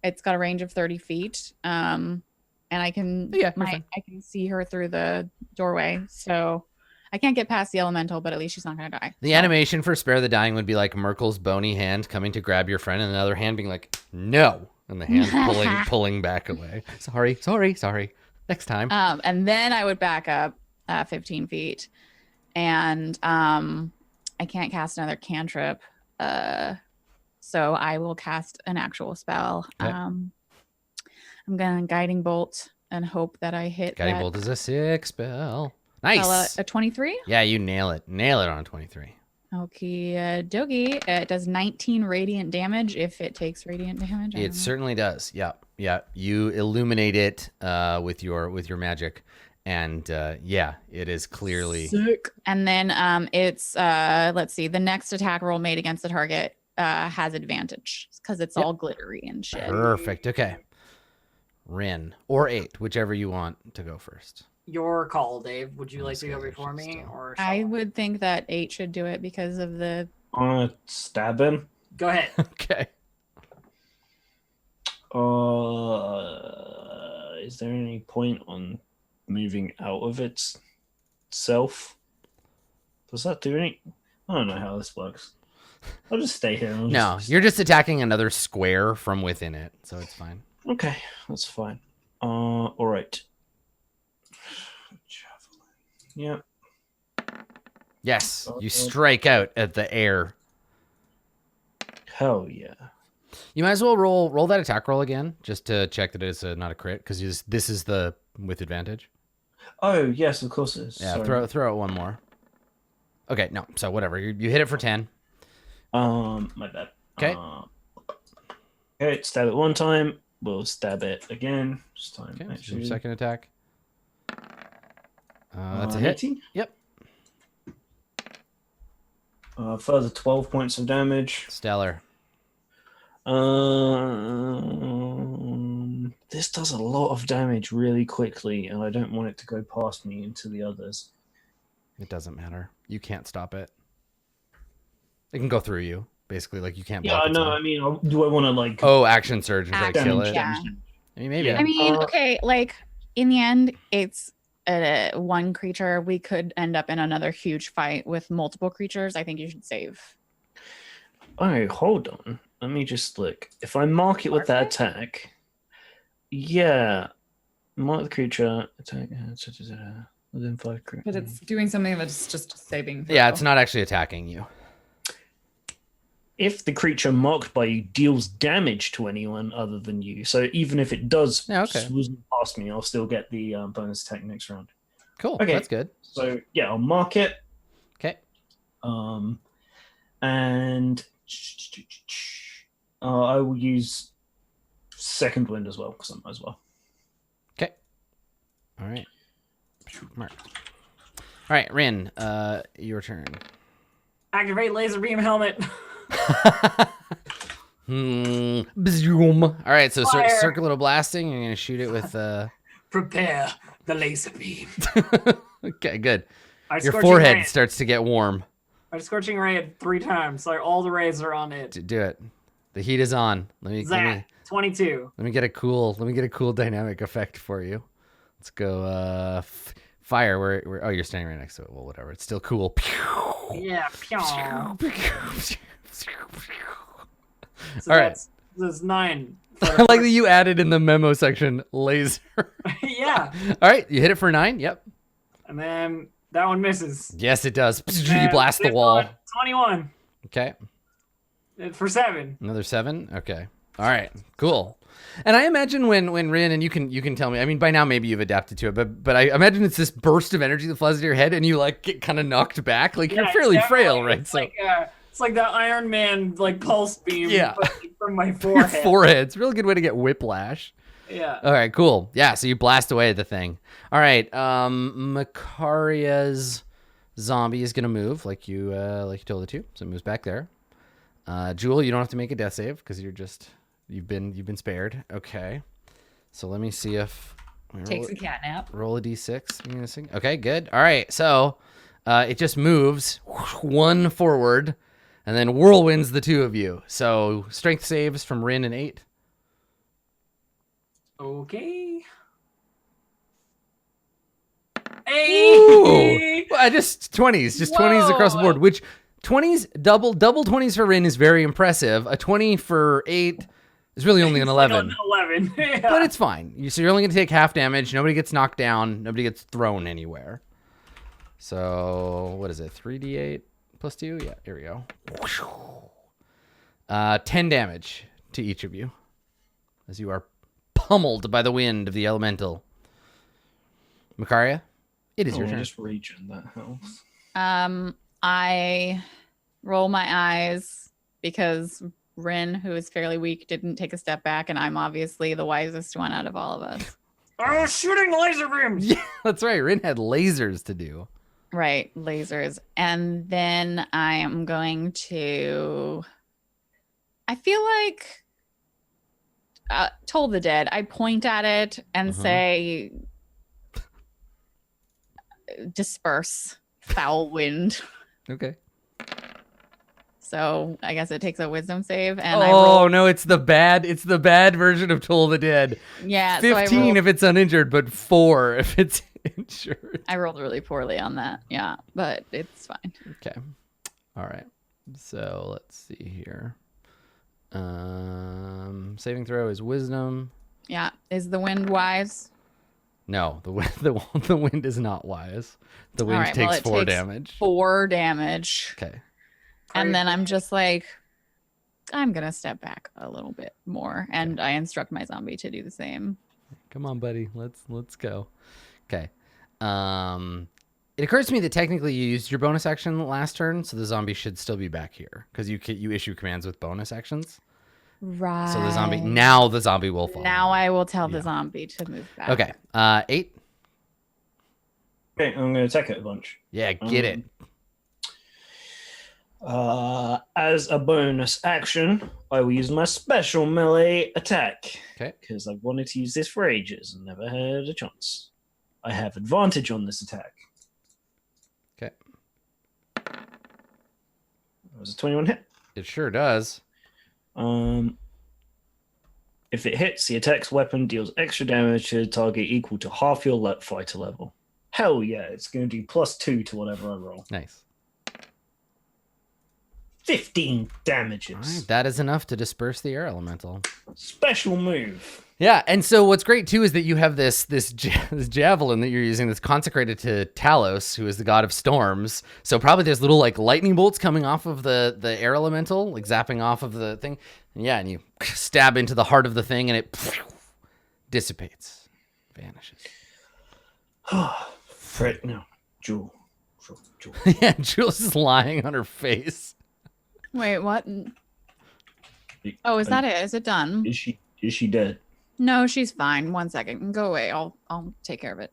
It's got a range of 30 feet. And I can Yeah, you're fine. I can see her through the doorway, so I can't get past the elemental, but at least she's not gonna die. The animation for Spare the Dying would be like Merkel's bony hand coming to grab your friend, and another hand being like, "No," and the hand pulling back away. Sorry. Next time. And then I would back up 15 feet, and I can't cast another cantrip, so I will cast an actual spell. Okay. I'm gonna Guiding Bolt and hope that I hit Guiding that Bolt is a 6 spell. Nice. fella. A 23. Yeah, you nail it. Nail it on 23. Okay, dokie. It does 19 radiant damage if it takes radiant damage. I don't It know. certainly does. Yeah. You illuminate it with your magic, and it is clearly Sick. And then it's let's see, the next attack roll made against the target has advantage because it's all glittery and shit. perfect. Okay. Rin or 8, whichever you want to go first. Your call, Dave. Would you Oh, like to go scale before me, still. or shall I would think that 8 should do it because of the. I'm gonna stab him. Go ahead. Okay. Is there any point on moving out of itself? Does that do any? I don't know how this works. I'll just stay here. And No, you're just attacking another square from within it, so it's fine. Okay, that's fine. All right. Yeah. Yes, you strike out at the air. Hell yeah. You might as well roll that attack roll again, just to check that it's not a crit, because this is the with advantage. Oh yes, of course it is. Yeah, Sorry. throw out one more. Okay, no, so whatever. You hit it for 10. My bad. Okay. Okay, stab it one time. We'll stab it again. This time. Okay, so actually. your second attack. That's a hit. 18? Yep. Further 12 points of damage. Stellar. This does a lot of damage really quickly, and I don't want it to go past me into the others. It doesn't matter. You can't stop it. It can go through you, basically. Like you can't Yeah, block I its know. own- I mean, do I want to like? Oh, action surge is like Action, kill it. yeah. I mean, maybe. Yeah. I mean, Uh, okay, like in the end, it's one creature. We could end up in another huge fight with multiple creatures. I think you should save. Oh, hold on. Let me just look. If I mark it with that attack, yeah, mark the creature attack within 5 creatures. But it's doing something that's just a saving. Yeah, throw. it's not actually attacking you. If the creature marked by you deals damage to anyone other than you, so even if it does Yeah, okay. swoosh past me, I'll still get the bonus attack next round. Cool. Okay. That's good. So yeah, I'll mark it. Okay. And I will use second wind as well because I might as well. Okay. All right. Mark. All right, Rin, your turn. Activate laser beam helmet. Bzoom. All right, so Fire. circular blasting. You're gonna shoot it with. Prepare the laser beam. Okay, good. I Your scorching forehead ray. starts to get warm. I scorching ray it 3 times. So all the rays are on it. Do it. The heat is on. Let me Zach, 22. get a cool dynamic effect for you. Let's go. Fire. Where? Oh, you're standing right next to it. Well, whatever. It's still cool. Yeah. Pew. So All right. that's 9. I like that you added in the memo section laser. Yeah. All right, you hit it for 9. Yep. And then that one misses. Yes, it does. You And blast the this wall. one, 21. Okay. For 7. Another 7. Okay. All right. Cool. And I imagine when Rin, and you can tell me. I mean, by now maybe you've adapted to it, but I imagine it's this burst of energy that flies into your head, and you like get kind of knocked back. Like you're Yeah, fairly definitely. frail, right? It's it's like the Iron Man like pulse beam. Yeah. but from my your forehead. forehead. It's a really good way to get whiplash. Yeah. All right, cool. Yeah, so you blast away at the thing. All right, Makaria's zombie is gonna move like you told it to, so it moves back there. Jewel, you don't have to make a death save because you've been spared. Okay, so let me see if Takes a cat nap. roll a d6. I'm gonna sing. Okay, good. All right, so it just moves 1 forward, and then whirlwinds the 2 of you. So strength saves from Rin and 8. Okay. Ooh. Hey. Well, just 20s, just 20s across the board. Which 20s, double 20s for Rin is very impressive. A 20 for 8 is really only an 11, 11. Yeah. but it's fine. So you're only gonna take half damage. Nobody gets knocked down. Nobody gets thrown anywhere. So what is it? 3d8 plus 2. Yeah, here we go. 10 damage to each of you as you are pummeled by the wind of the elemental. Makaria, it is your turn. Just regen that health. I roll my eyes because Rin, who is fairly weak, didn't take a step back, and I'm obviously the wisest one out of all of us. Oh, shooting laser beams. Yeah, that's right. Rin had lasers to do. Right, lasers. And then I am going to, I feel like Toll the Dead. I point at it and say, disperse, foul wind. Okay. So I guess it takes a wisdom save, and Oh no, it's the bad version of Toll the Dead. yeah, 15 so I rolled, if it's uninjured, but 4 if it's injured. I rolled really poorly on that. Yeah, but it's fine. Okay. All right. So let's see here. Saving throw is wisdom. Yeah, is the wind wise? No, the wind is not wise. The wind All right, well, takes it 4 takes damage. 4 damage. Okay. And then I'm just like, I'm going to step back a little bit more. And I instruct my zombie to do the same. Come on, buddy. Let's go. Okay. It occurs to me that technically you used your bonus action last turn, so the zombie should still be back here because you issue commands with bonus actions. Right. So the zombie will fall. Now I will tell the Yeah. zombie to move back. Okay. 8. Okay, I'm going to attack it a bunch. Yeah, get it. As a bonus action, I will use my special melee attack. Okay. Because I've wanted to use this for ages and never had a chance. I have advantage on this attack. Okay. Does a 21 hit? It sure does. If it hits, the attack's weapon deals extra damage to the target equal to half your fighter level. Hell yeah, it's going to do +2 to whatever I roll. Nice. 15 All damages. right, that is enough to disperse the air elemental. Special move. Yeah, and so what's great too is that you have this javelin that you're using that's consecrated to Talos, who is the god of storms. So probably there's little like lightning bolts coming off of the air elemental, like zapping off of the thing. And yeah, and you stab into the heart of the thing, and it dissipates, vanishes. Fret no, Jewel. Yeah, Jules is lying on her face. Wait, what? Oh, is that it? Is it done? Is she dead? No, she's fine. 1 second. Go away. I'll take care of it.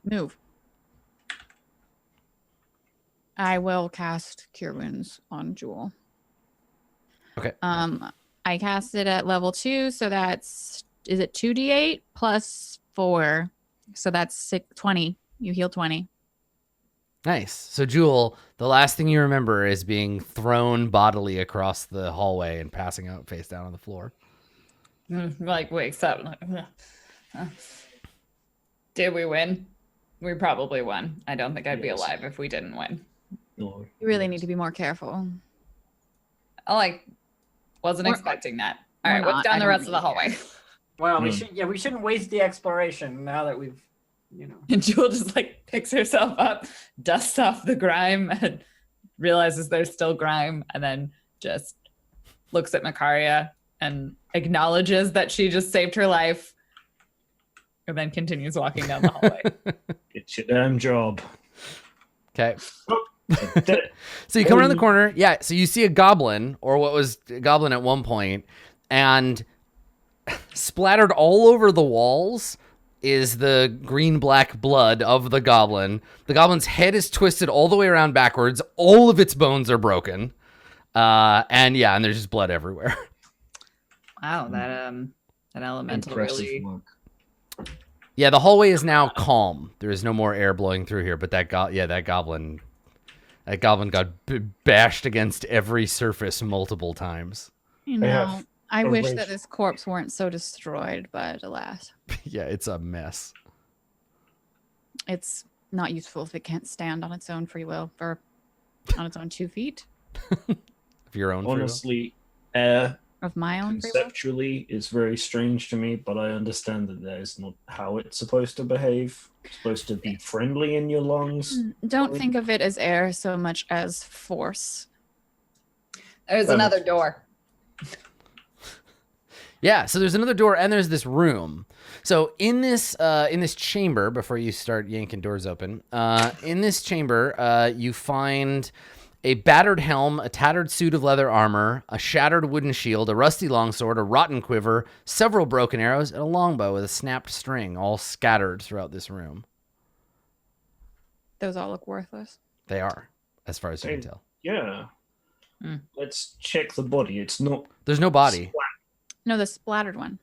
Move. I will cast Cure Wounds on Jewel. Okay. I cast it at level 2, so is it 2d8 plus 4? So that's 20. You heal 20. Nice. So Jewel, the last thing you remember is being thrown bodily across the hallway and passing out face down on the floor. Like wakes up. Like, did we win? We probably won. I don't think I'd be Yes. alive if we didn't win. No. You really need to be more careful. I wasn't We're- expecting that. we're All right, what's not. down I the don't rest of the really hallway? Well, Hmm. we shouldn't waste the exploration now that we've, And Jewel just like picks herself up, dusts off the grime, and realizes there's still grime, and then just looks at Makaria and acknowledges that she just saved her life, and then continues walking down the hallway. It's your damn job. Okay. Dead. So you come around the corner. Yeah. So you see a goblin, or what was a goblin at one point, and splattered all over the walls is the green-black blood of the goblin. The goblin's head is twisted all the way around backwards. All of its bones are broken. And there's just blood everywhere. Wow, that elemental Impressive really. work. Yeah, the hallway is now calm. There is no more air blowing through here, but that goblin got bashed against every surface multiple times. You I know, have I a wish race- that this corpse weren't so destroyed, but alas, Yeah, it's a mess. it's not useful if it can't stand on its own free will or on its own 2 feet Of your own free will. Honestly, air of my own free will. conceptually is very strange to me, but I understand that that is not how it's supposed to behave. It's supposed to be friendly in your lungs. Don't think of it as air so much as force. There's That another makes door. Yeah, so there's another door and there's this room. So in this chamber, before you start yanking doors open, in this chamber, you find a battered helm, a tattered suit of leather armor, a shattered wooden shield, a rusty longsword, a rotten quiver, several broken arrows, and a longbow with a snapped string, all scattered throughout this room. Those all look worthless. They are, as far as you can Hey. tell. Yeah. Hmm. Let's check the body. It's not. There's no body. No, the splattered one.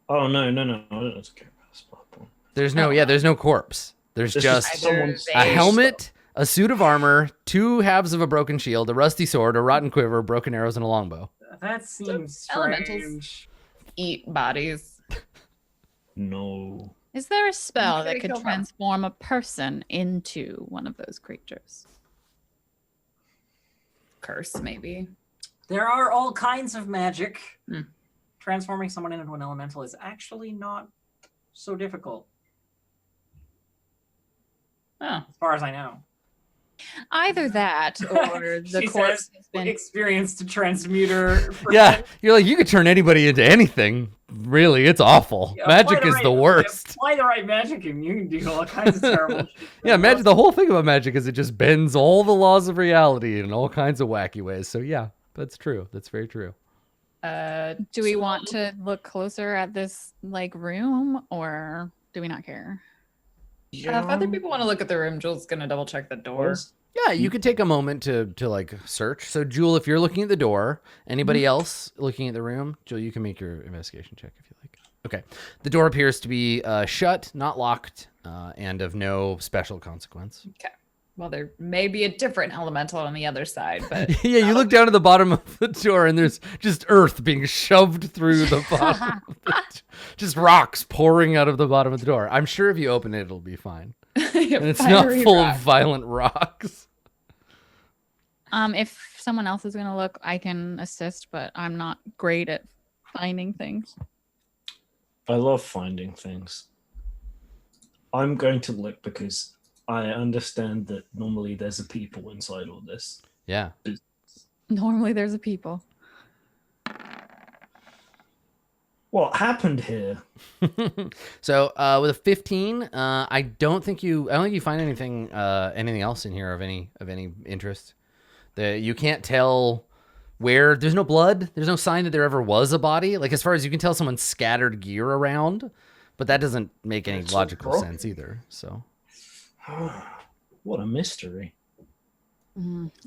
Oh no! I don't care about the spot one. There's no corpse. There's This is just someone's a Either helmet, a suit of armor, 2 halves of a broken shield, a rusty sword, a rotten quiver, broken arrows, and a longbow. that seems elementals. strange. Eat bodies. No. Is there a spell Okay, that could kill them. transform a person into one of those creatures? Curse, maybe. There are all kinds of magic. Hmm. Transforming someone into an elemental is actually not so difficult, Oh, as far as I know. Either that or the She corpse says, has been. experienced transmuter. Yeah, you're like, you could turn anybody into anything. Really, it's awful. Yeah, Magic apply is right- the worst. Apply the right magic and you can do all kinds of terrible shit. Yeah, magic. The whole thing about magic is it just bends all the laws of reality in all kinds of wacky ways. So yeah, that's true. That's very true. Do we want to look closer at this like room, or do we not care? if other people want to look at the room, Jules gonna double check the door. Yeah, you could take a moment to like search. So Jewel, if you're looking at the door, anybody else looking at the room, Jewel, you can make your investigation check if you like. Okay, the door appears to be shut, not locked, and of no special consequence. Okay. Well, there may be a different elemental on the other side, but Yeah, you look down at the bottom of the door, and there's just earth being shoved through the bottom. Just rocks pouring out of the bottom of the door. I'm sure if you open it, it'll be fine. And it's not Fiery full rock. of violent rocks. If someone else is gonna look, I can assist, but I'm not great at finding things. I love finding things. I'm going to look because I understand that normally there's a people inside all this. Yeah. Normally, there's a people. What happened here? So with a 15, I don't think you find anything else in here of any interest. You can't tell where. There's no blood. There's no sign that there ever was a body. Like, as far as you can tell, someone scattered gear around, but that doesn't make any It's logical broken. sense either. So What a mystery.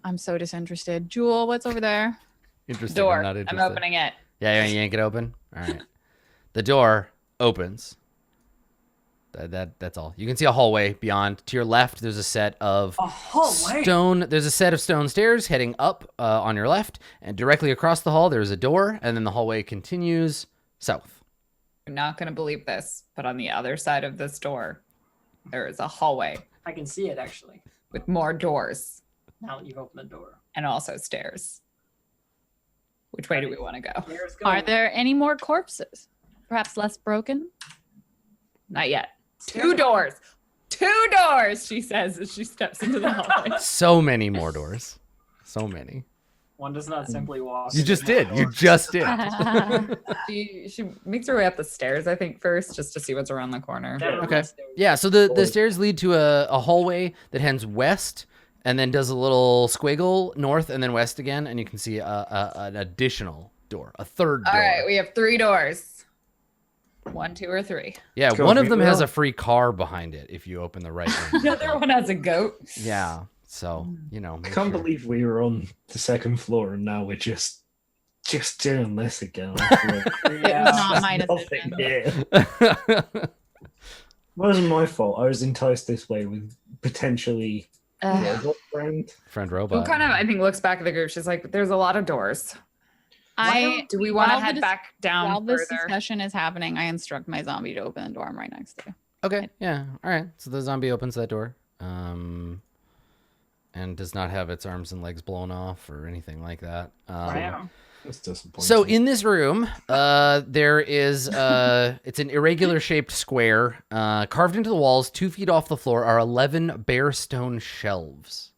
I'm so disinterested. Jewel, what's over there? interesting. door. I'm not I'm interested. opening it. Yeah, you yank it open. All right. The door opens. That's all. You can see a hallway beyond. To your left, there's a set of A hallway. stone. There's a set of stone stairs heading up on your left, and directly across the hall, there's a door, and then the hallway continues south. You're not going to believe this, but on the other side of this door, there is a hallway I can see it actually. with more doors Now that you've opened the door. and also stairs. Which way do we want to go? There's Are going. there any more corpses? Perhaps less broken? Not yet. Two doors. Two doors, she says as she steps into the hallway. So many more doors. So many. One does not simply walk. You just into did. the You door. just did. She makes her way up the stairs, I think, first, just to see what's around the corner. Never Okay. mind stairs. Yeah, so the stairs lead to a hallway that heads west and then does a little squiggle north and then west again, and you can see an additional door, a third door. All right, we have three doors. 1, 2, or 3. Yeah, Go one of for them it, has Will. a free car behind it if you open the right one. The other one has a goat. Yeah, so, you know. I make can't sure. believe we were on the second floor and now we're just doing this again. I feel like Yeah. Not my nothing decision. here. It wasn't my fault. I was enticed this way with potentially robot friend. Friend Who robot. kind of, I think, looks back at the group. She's like, there's a lot of doors. Do we want to while the head dis- back down While this further? discussion is happening, I instruct my zombie to open the door. I'm right next to you. Okay, yeah. All right. So the zombie opens that door. And does not have its arms and legs blown off or anything like that. Wow. That's disappointing. So in this room, there is it's an irregular shaped square. Carved into the walls, 2 feet off the floor, are 11 bare stone shelves.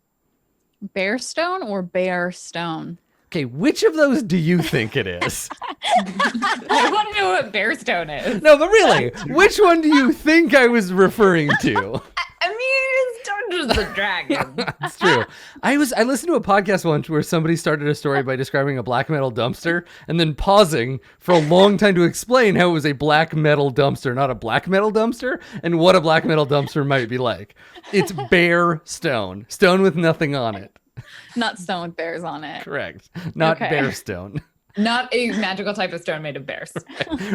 Bear stone or bear stone? Okay, which of those do you think it is? I want to know what Bearstone is. No, but really, which one do you think I was referring to? I mean, it's Dungeons and Dragons. It's true. I listened to a podcast once where somebody started a story by describing a black metal dumpster and then pausing for a long time to explain how it was a black metal dumpster, not a black metal dumpster, and what a black metal dumpster might be like. It's bare stone. Stone with nothing on it. Not stone with bears on it. Correct. Not Okay. bare stone. Not a magical type of stone made of bears.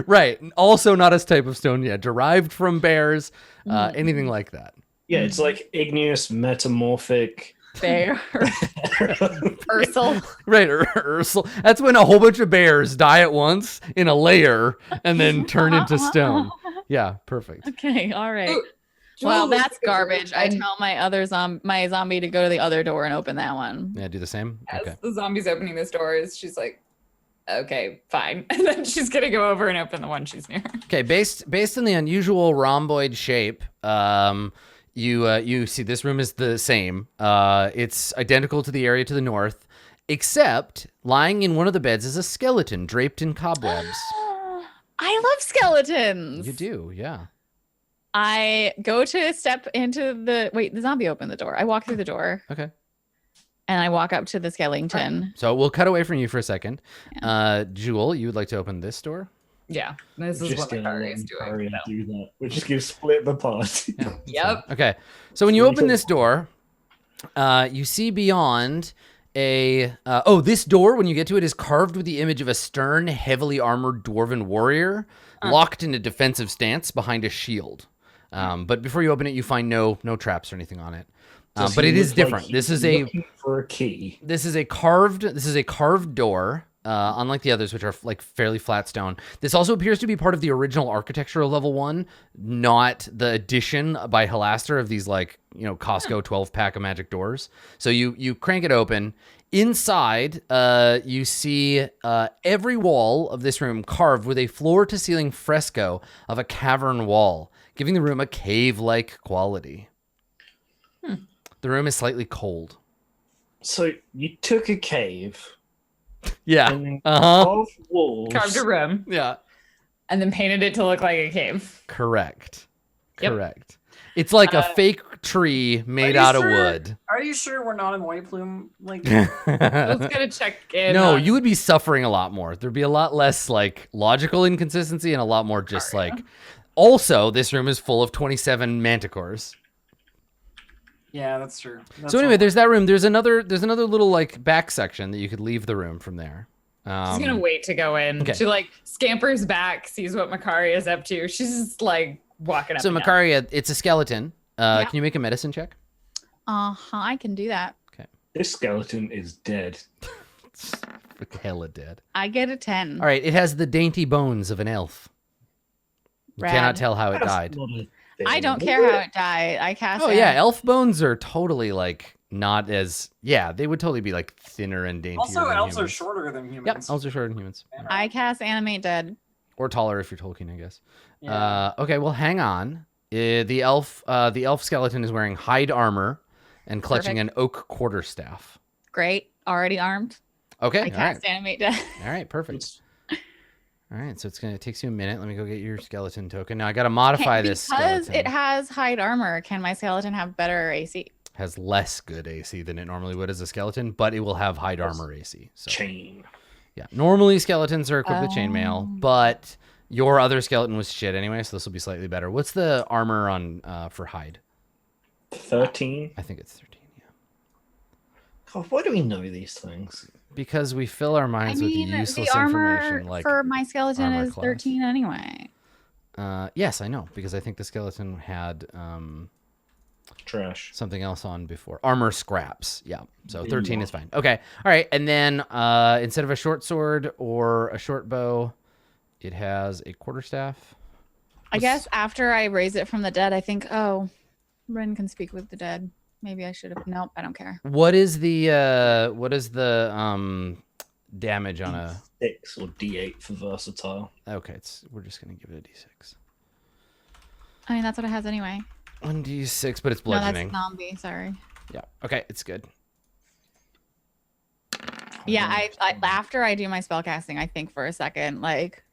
Right. Also not a type of stone, yeah. Derived from bears, anything like that. yeah, it's like igneous, metamorphic. Bear. Ursel. Right, Ursel. That's when a whole bunch of bears die at once in a layer and then turn into stone. Yeah, perfect. Okay, all right. Ooh, Well, Jules that's is garbage. I open tell my other my zombie to go to the other door and open that one. Yeah, do the same. As Okay. the zombie's opening this doors, she's like, okay, fine. And then she's going to go over and open the one she's near. Okay, based on the unusual rhomboid shape, you see this room is the same. It's identical to the area to the north, except lying in one of the beds is a skeleton draped in cobwebs. I love skeletons. You do, yeah. I go to step into the the zombie opened the door. I walk through the door Okay. and I walk up to the skeleton. So we'll cut away from you for a second. Jewel, you would like to open this door? Yeah, this is Just what gonna Makari let is doing. Makari so. do that. We're just gonna split the party. Yep. Okay. So when you open this door, you see beyond this door, when you get to it, is carved with the image of a stern, heavily armored dwarven warrior locked in a defensive stance behind a shield. But before you open it, you find no traps or anything on it. Does But he it is look like different. he's This is a looking for a key. This is a carved door. Unlike the others, which are like fairly flat stone. This also appears to be part of the original architecture of level 1, not the addition by Halaster of these like, Costco 12-pack of magic doors. So you crank it open. Inside, you see every wall of this room carved with a floor-to-ceiling fresco of a cavern wall, giving the room a cave-like quality. The room is slightly cold. So you took a cave Yeah. and then Uh-huh. carved walls. Carved a room Yeah. and then painted it to look like a cave. Correct. Yep. Correct. It's like a fake tree made you out sure? of wood. Are you sure we're not in White Plume? Like, Let's get a check in. No, on- you would be suffering a lot more. There'd be a lot less like logical inconsistency and a lot more just like. Also, this room is full of 27 manticores. yeah, that's true. That's So anyway, all. there's that room. There's another little like back section that you could leave the room from there. She's gonna wait to go in. okay. She like scampers back, sees what Makari is up to. She's just like walking up. So and down. Makaria, it's a skeleton. Yeah. Can you make a medicine check? I can do that. This skeleton is dead. It's hella dead. I get a 10. All right, it has the dainty bones of an elf. You Rad. cannot tell how it That's died. not a thing, I don't is care it? how it died. I cast. Oh yeah, elf bones are totally like not as they would totally be like thinner and daintier. Also, than elves are humans. shorter than Yep, humans. elves are shorter than humans, I cast animate dead. or taller if you're Tolkien, I guess. Yeah. Okay, well, hang on. The elf skeleton is wearing hide armor and clutching Perfect. an oak quarterstaff. Great. Already armed. Okay, I all right, cast animate dead. all right, perfect. All right, so it takes you a minute. Let me go get your skeleton token. Now I got to modify this Because skeleton. it has hide armor. Can my skeleton have better AC? Has less good AC than it normally would as a skeleton, but it will have hide armor AC. So Chain. yeah, normally skeletons are equipped with chainmail, Oh. but your other skeleton was shit anyway, so this will be slightly better. What's the armor on for hide? 13. I think it's 13. Yeah, God, why do we know these things? because we fill our minds with useless the armor information like. for my skeleton armor is class. 13 anyway. Yes, I know because I think the skeleton had Trash. something else on before. Armor scraps. Yeah. So 13 is fine. Okay. All right. And then instead of a short sword or a short bow, it has a quarterstaff. I guess after I raise it from the dead, I think, oh, Ren can speak with the dead. Maybe I should have. Nope, I don't care. What is the damage on a 6 or D8 for versatile. Okay, we're just gonna give it a D6. I mean, that's what it has anyway. 1D6, but it's No, that's bludgeoning. zombie. Sorry. Yeah. Okay, it's good. Yeah, I after I do my spell casting, I think for a second, like,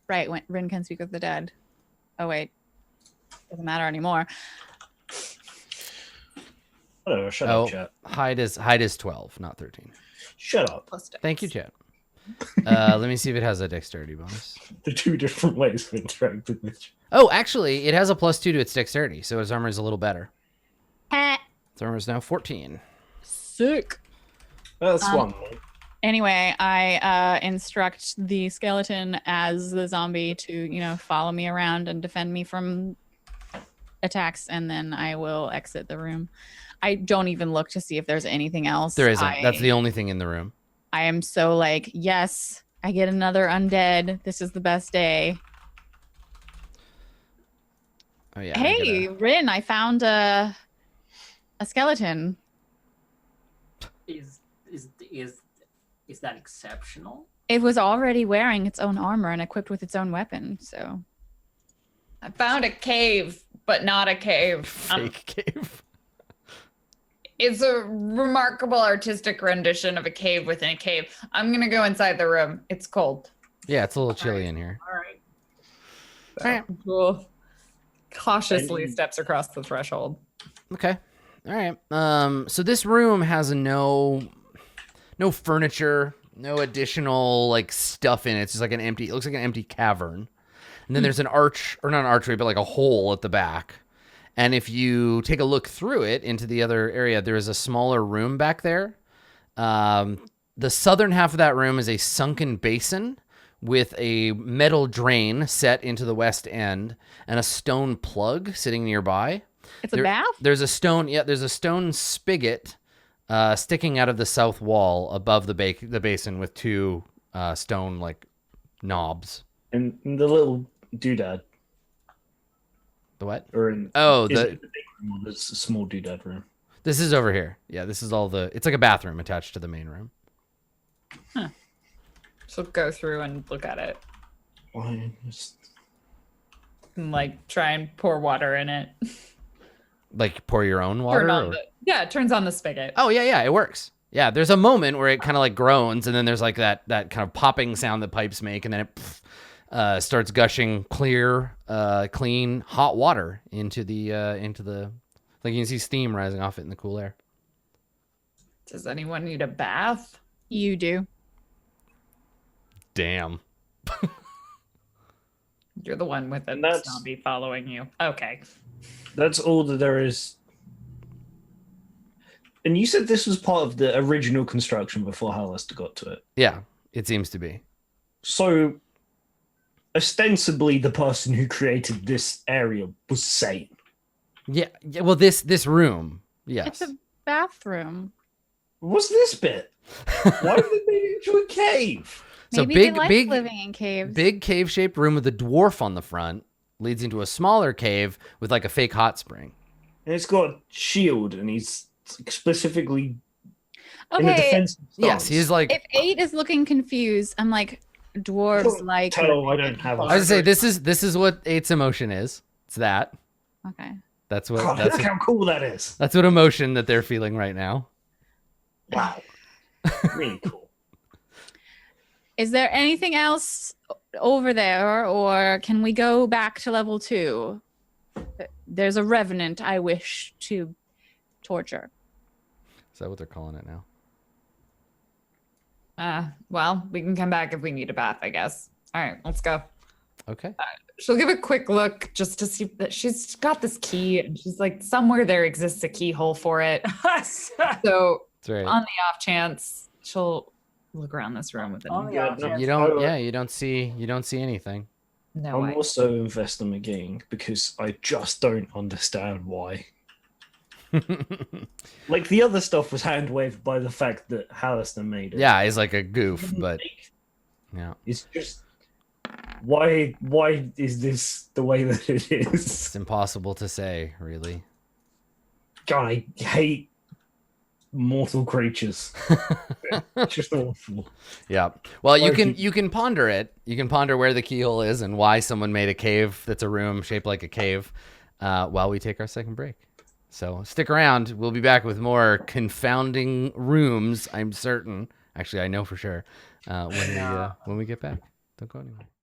right when Rin can speak with the dead. Oh wait, doesn't matter anymore. Whatever, shut Oh, up, chat. hide is 12, not 13. Shut up. Plus dex. Thank you, chat. Let me see if it has a dexterity bonus. The two different ways of interacting with you. Oh, actually, it has a +2 to its dexterity, so its armor is a little better. Its armor is now 14. Sick. That's Um, one. Anyway, I instruct the skeleton as the zombie to, follow me around and defend me from attacks, and then I will exit the room. I don't even look to see if there's anything else. There isn't. That's the only thing in the room. I am so like, yes, I get another undead. This is the best day. Oh yeah. I Hey, gotta- Rin, I found a skeleton. Is that exceptional? It was already wearing its own armor and equipped with its own weapon. So I found a cave, but not a cave. Fake cave. It's a remarkable artistic rendition of a cave within a cave. I'm gonna go inside the room. It's cold. Yeah, it's a little chilly in here. All right. All right. Cool. Cautiously And- steps across the threshold. Okay. All right. So this room has no furniture, no additional like stuff in it. It's just like it looks like an empty cavern. And then there's an arch, or not an archway, but like a hole at the back. And if you take a look through it into the other area, there is a smaller room back there. The southern half of that room is a sunken basin with a metal drain set into the west end and a stone plug sitting nearby. It's a bath? There's a stone. Yeah, there's a stone spigot sticking out of the south wall above the basin with two stone like knobs. And the little doodad. The what? Or in, Oh, is the it the big room or there's a small doodad room? this is over here. Yeah, this is all the. It's like a bathroom attached to the main room. She'll go through and look at it Why? Just... and like try and pour water in it. Like pour your own water. Yeah, it turns on the spigot. Oh yeah, it works. Yeah, there's a moment where it kind of like groans, and then there's like that kind of popping sound that pipes make, and then it starts gushing clear, clean, hot water into the like you can see steam rising off it in the cool air. Does anyone need a bath? You do. Damn. You're the one with the And that's- zombie following you. Okay. That's all that there is. And you said this was part of the original construction before Halaster got to it. Yeah, it seems to be. So, ostensibly, the person who created this area was sane. Yeah. Well, this room. Yes. It's a bathroom. What's this bit? Why did they make it into a cave? So Maybe big, they like big, living in caves. big cave-shaped room with a dwarf on the front leads into a smaller cave with like a fake hot spring. And it's got a shield, and he's specifically in a Okay, defensive stance. Yes, he's like. if 8 is looking confused, I'm like, dwarves like. Tell I don't have a I was gonna say this is what 8's emotion is. It's that. Okay. That's what. God, That's look what, how cool that is. that's what emotion that they're feeling right now. Wow. Really cool. Is there anything else over there, or can we go back to level 2? There's a revenant I wish to torture. Is that what they're calling it now? Well, we can come back if we need a bath, I guess. All right, let's go. Okay. She'll give a quick look just to see that she's got this key, and she's like, somewhere there exists a keyhole for it. So That's right. on the off chance, she'll look around this room with it. On the Yeah, off no, chance. You don't. Yeah, you don't see anything. No I'm way. also investigating because I just don't understand why. Like the other stuff was hand waved by the fact that Halaster made it. Yeah, he's like a goof, but yeah, It's just why is this the way that it is? it's impossible to say, really. God, I hate mortal creatures. It's just awful. Yeah. Well, you Or can ponder it. You can ponder where the keyhole is and why someone made a cave that's a room shaped like a cave. While we take our second break. So stick around. We'll be back with more confounding rooms. I'm certain. Actually, I know for sure. When we get back. Don't go anywhere.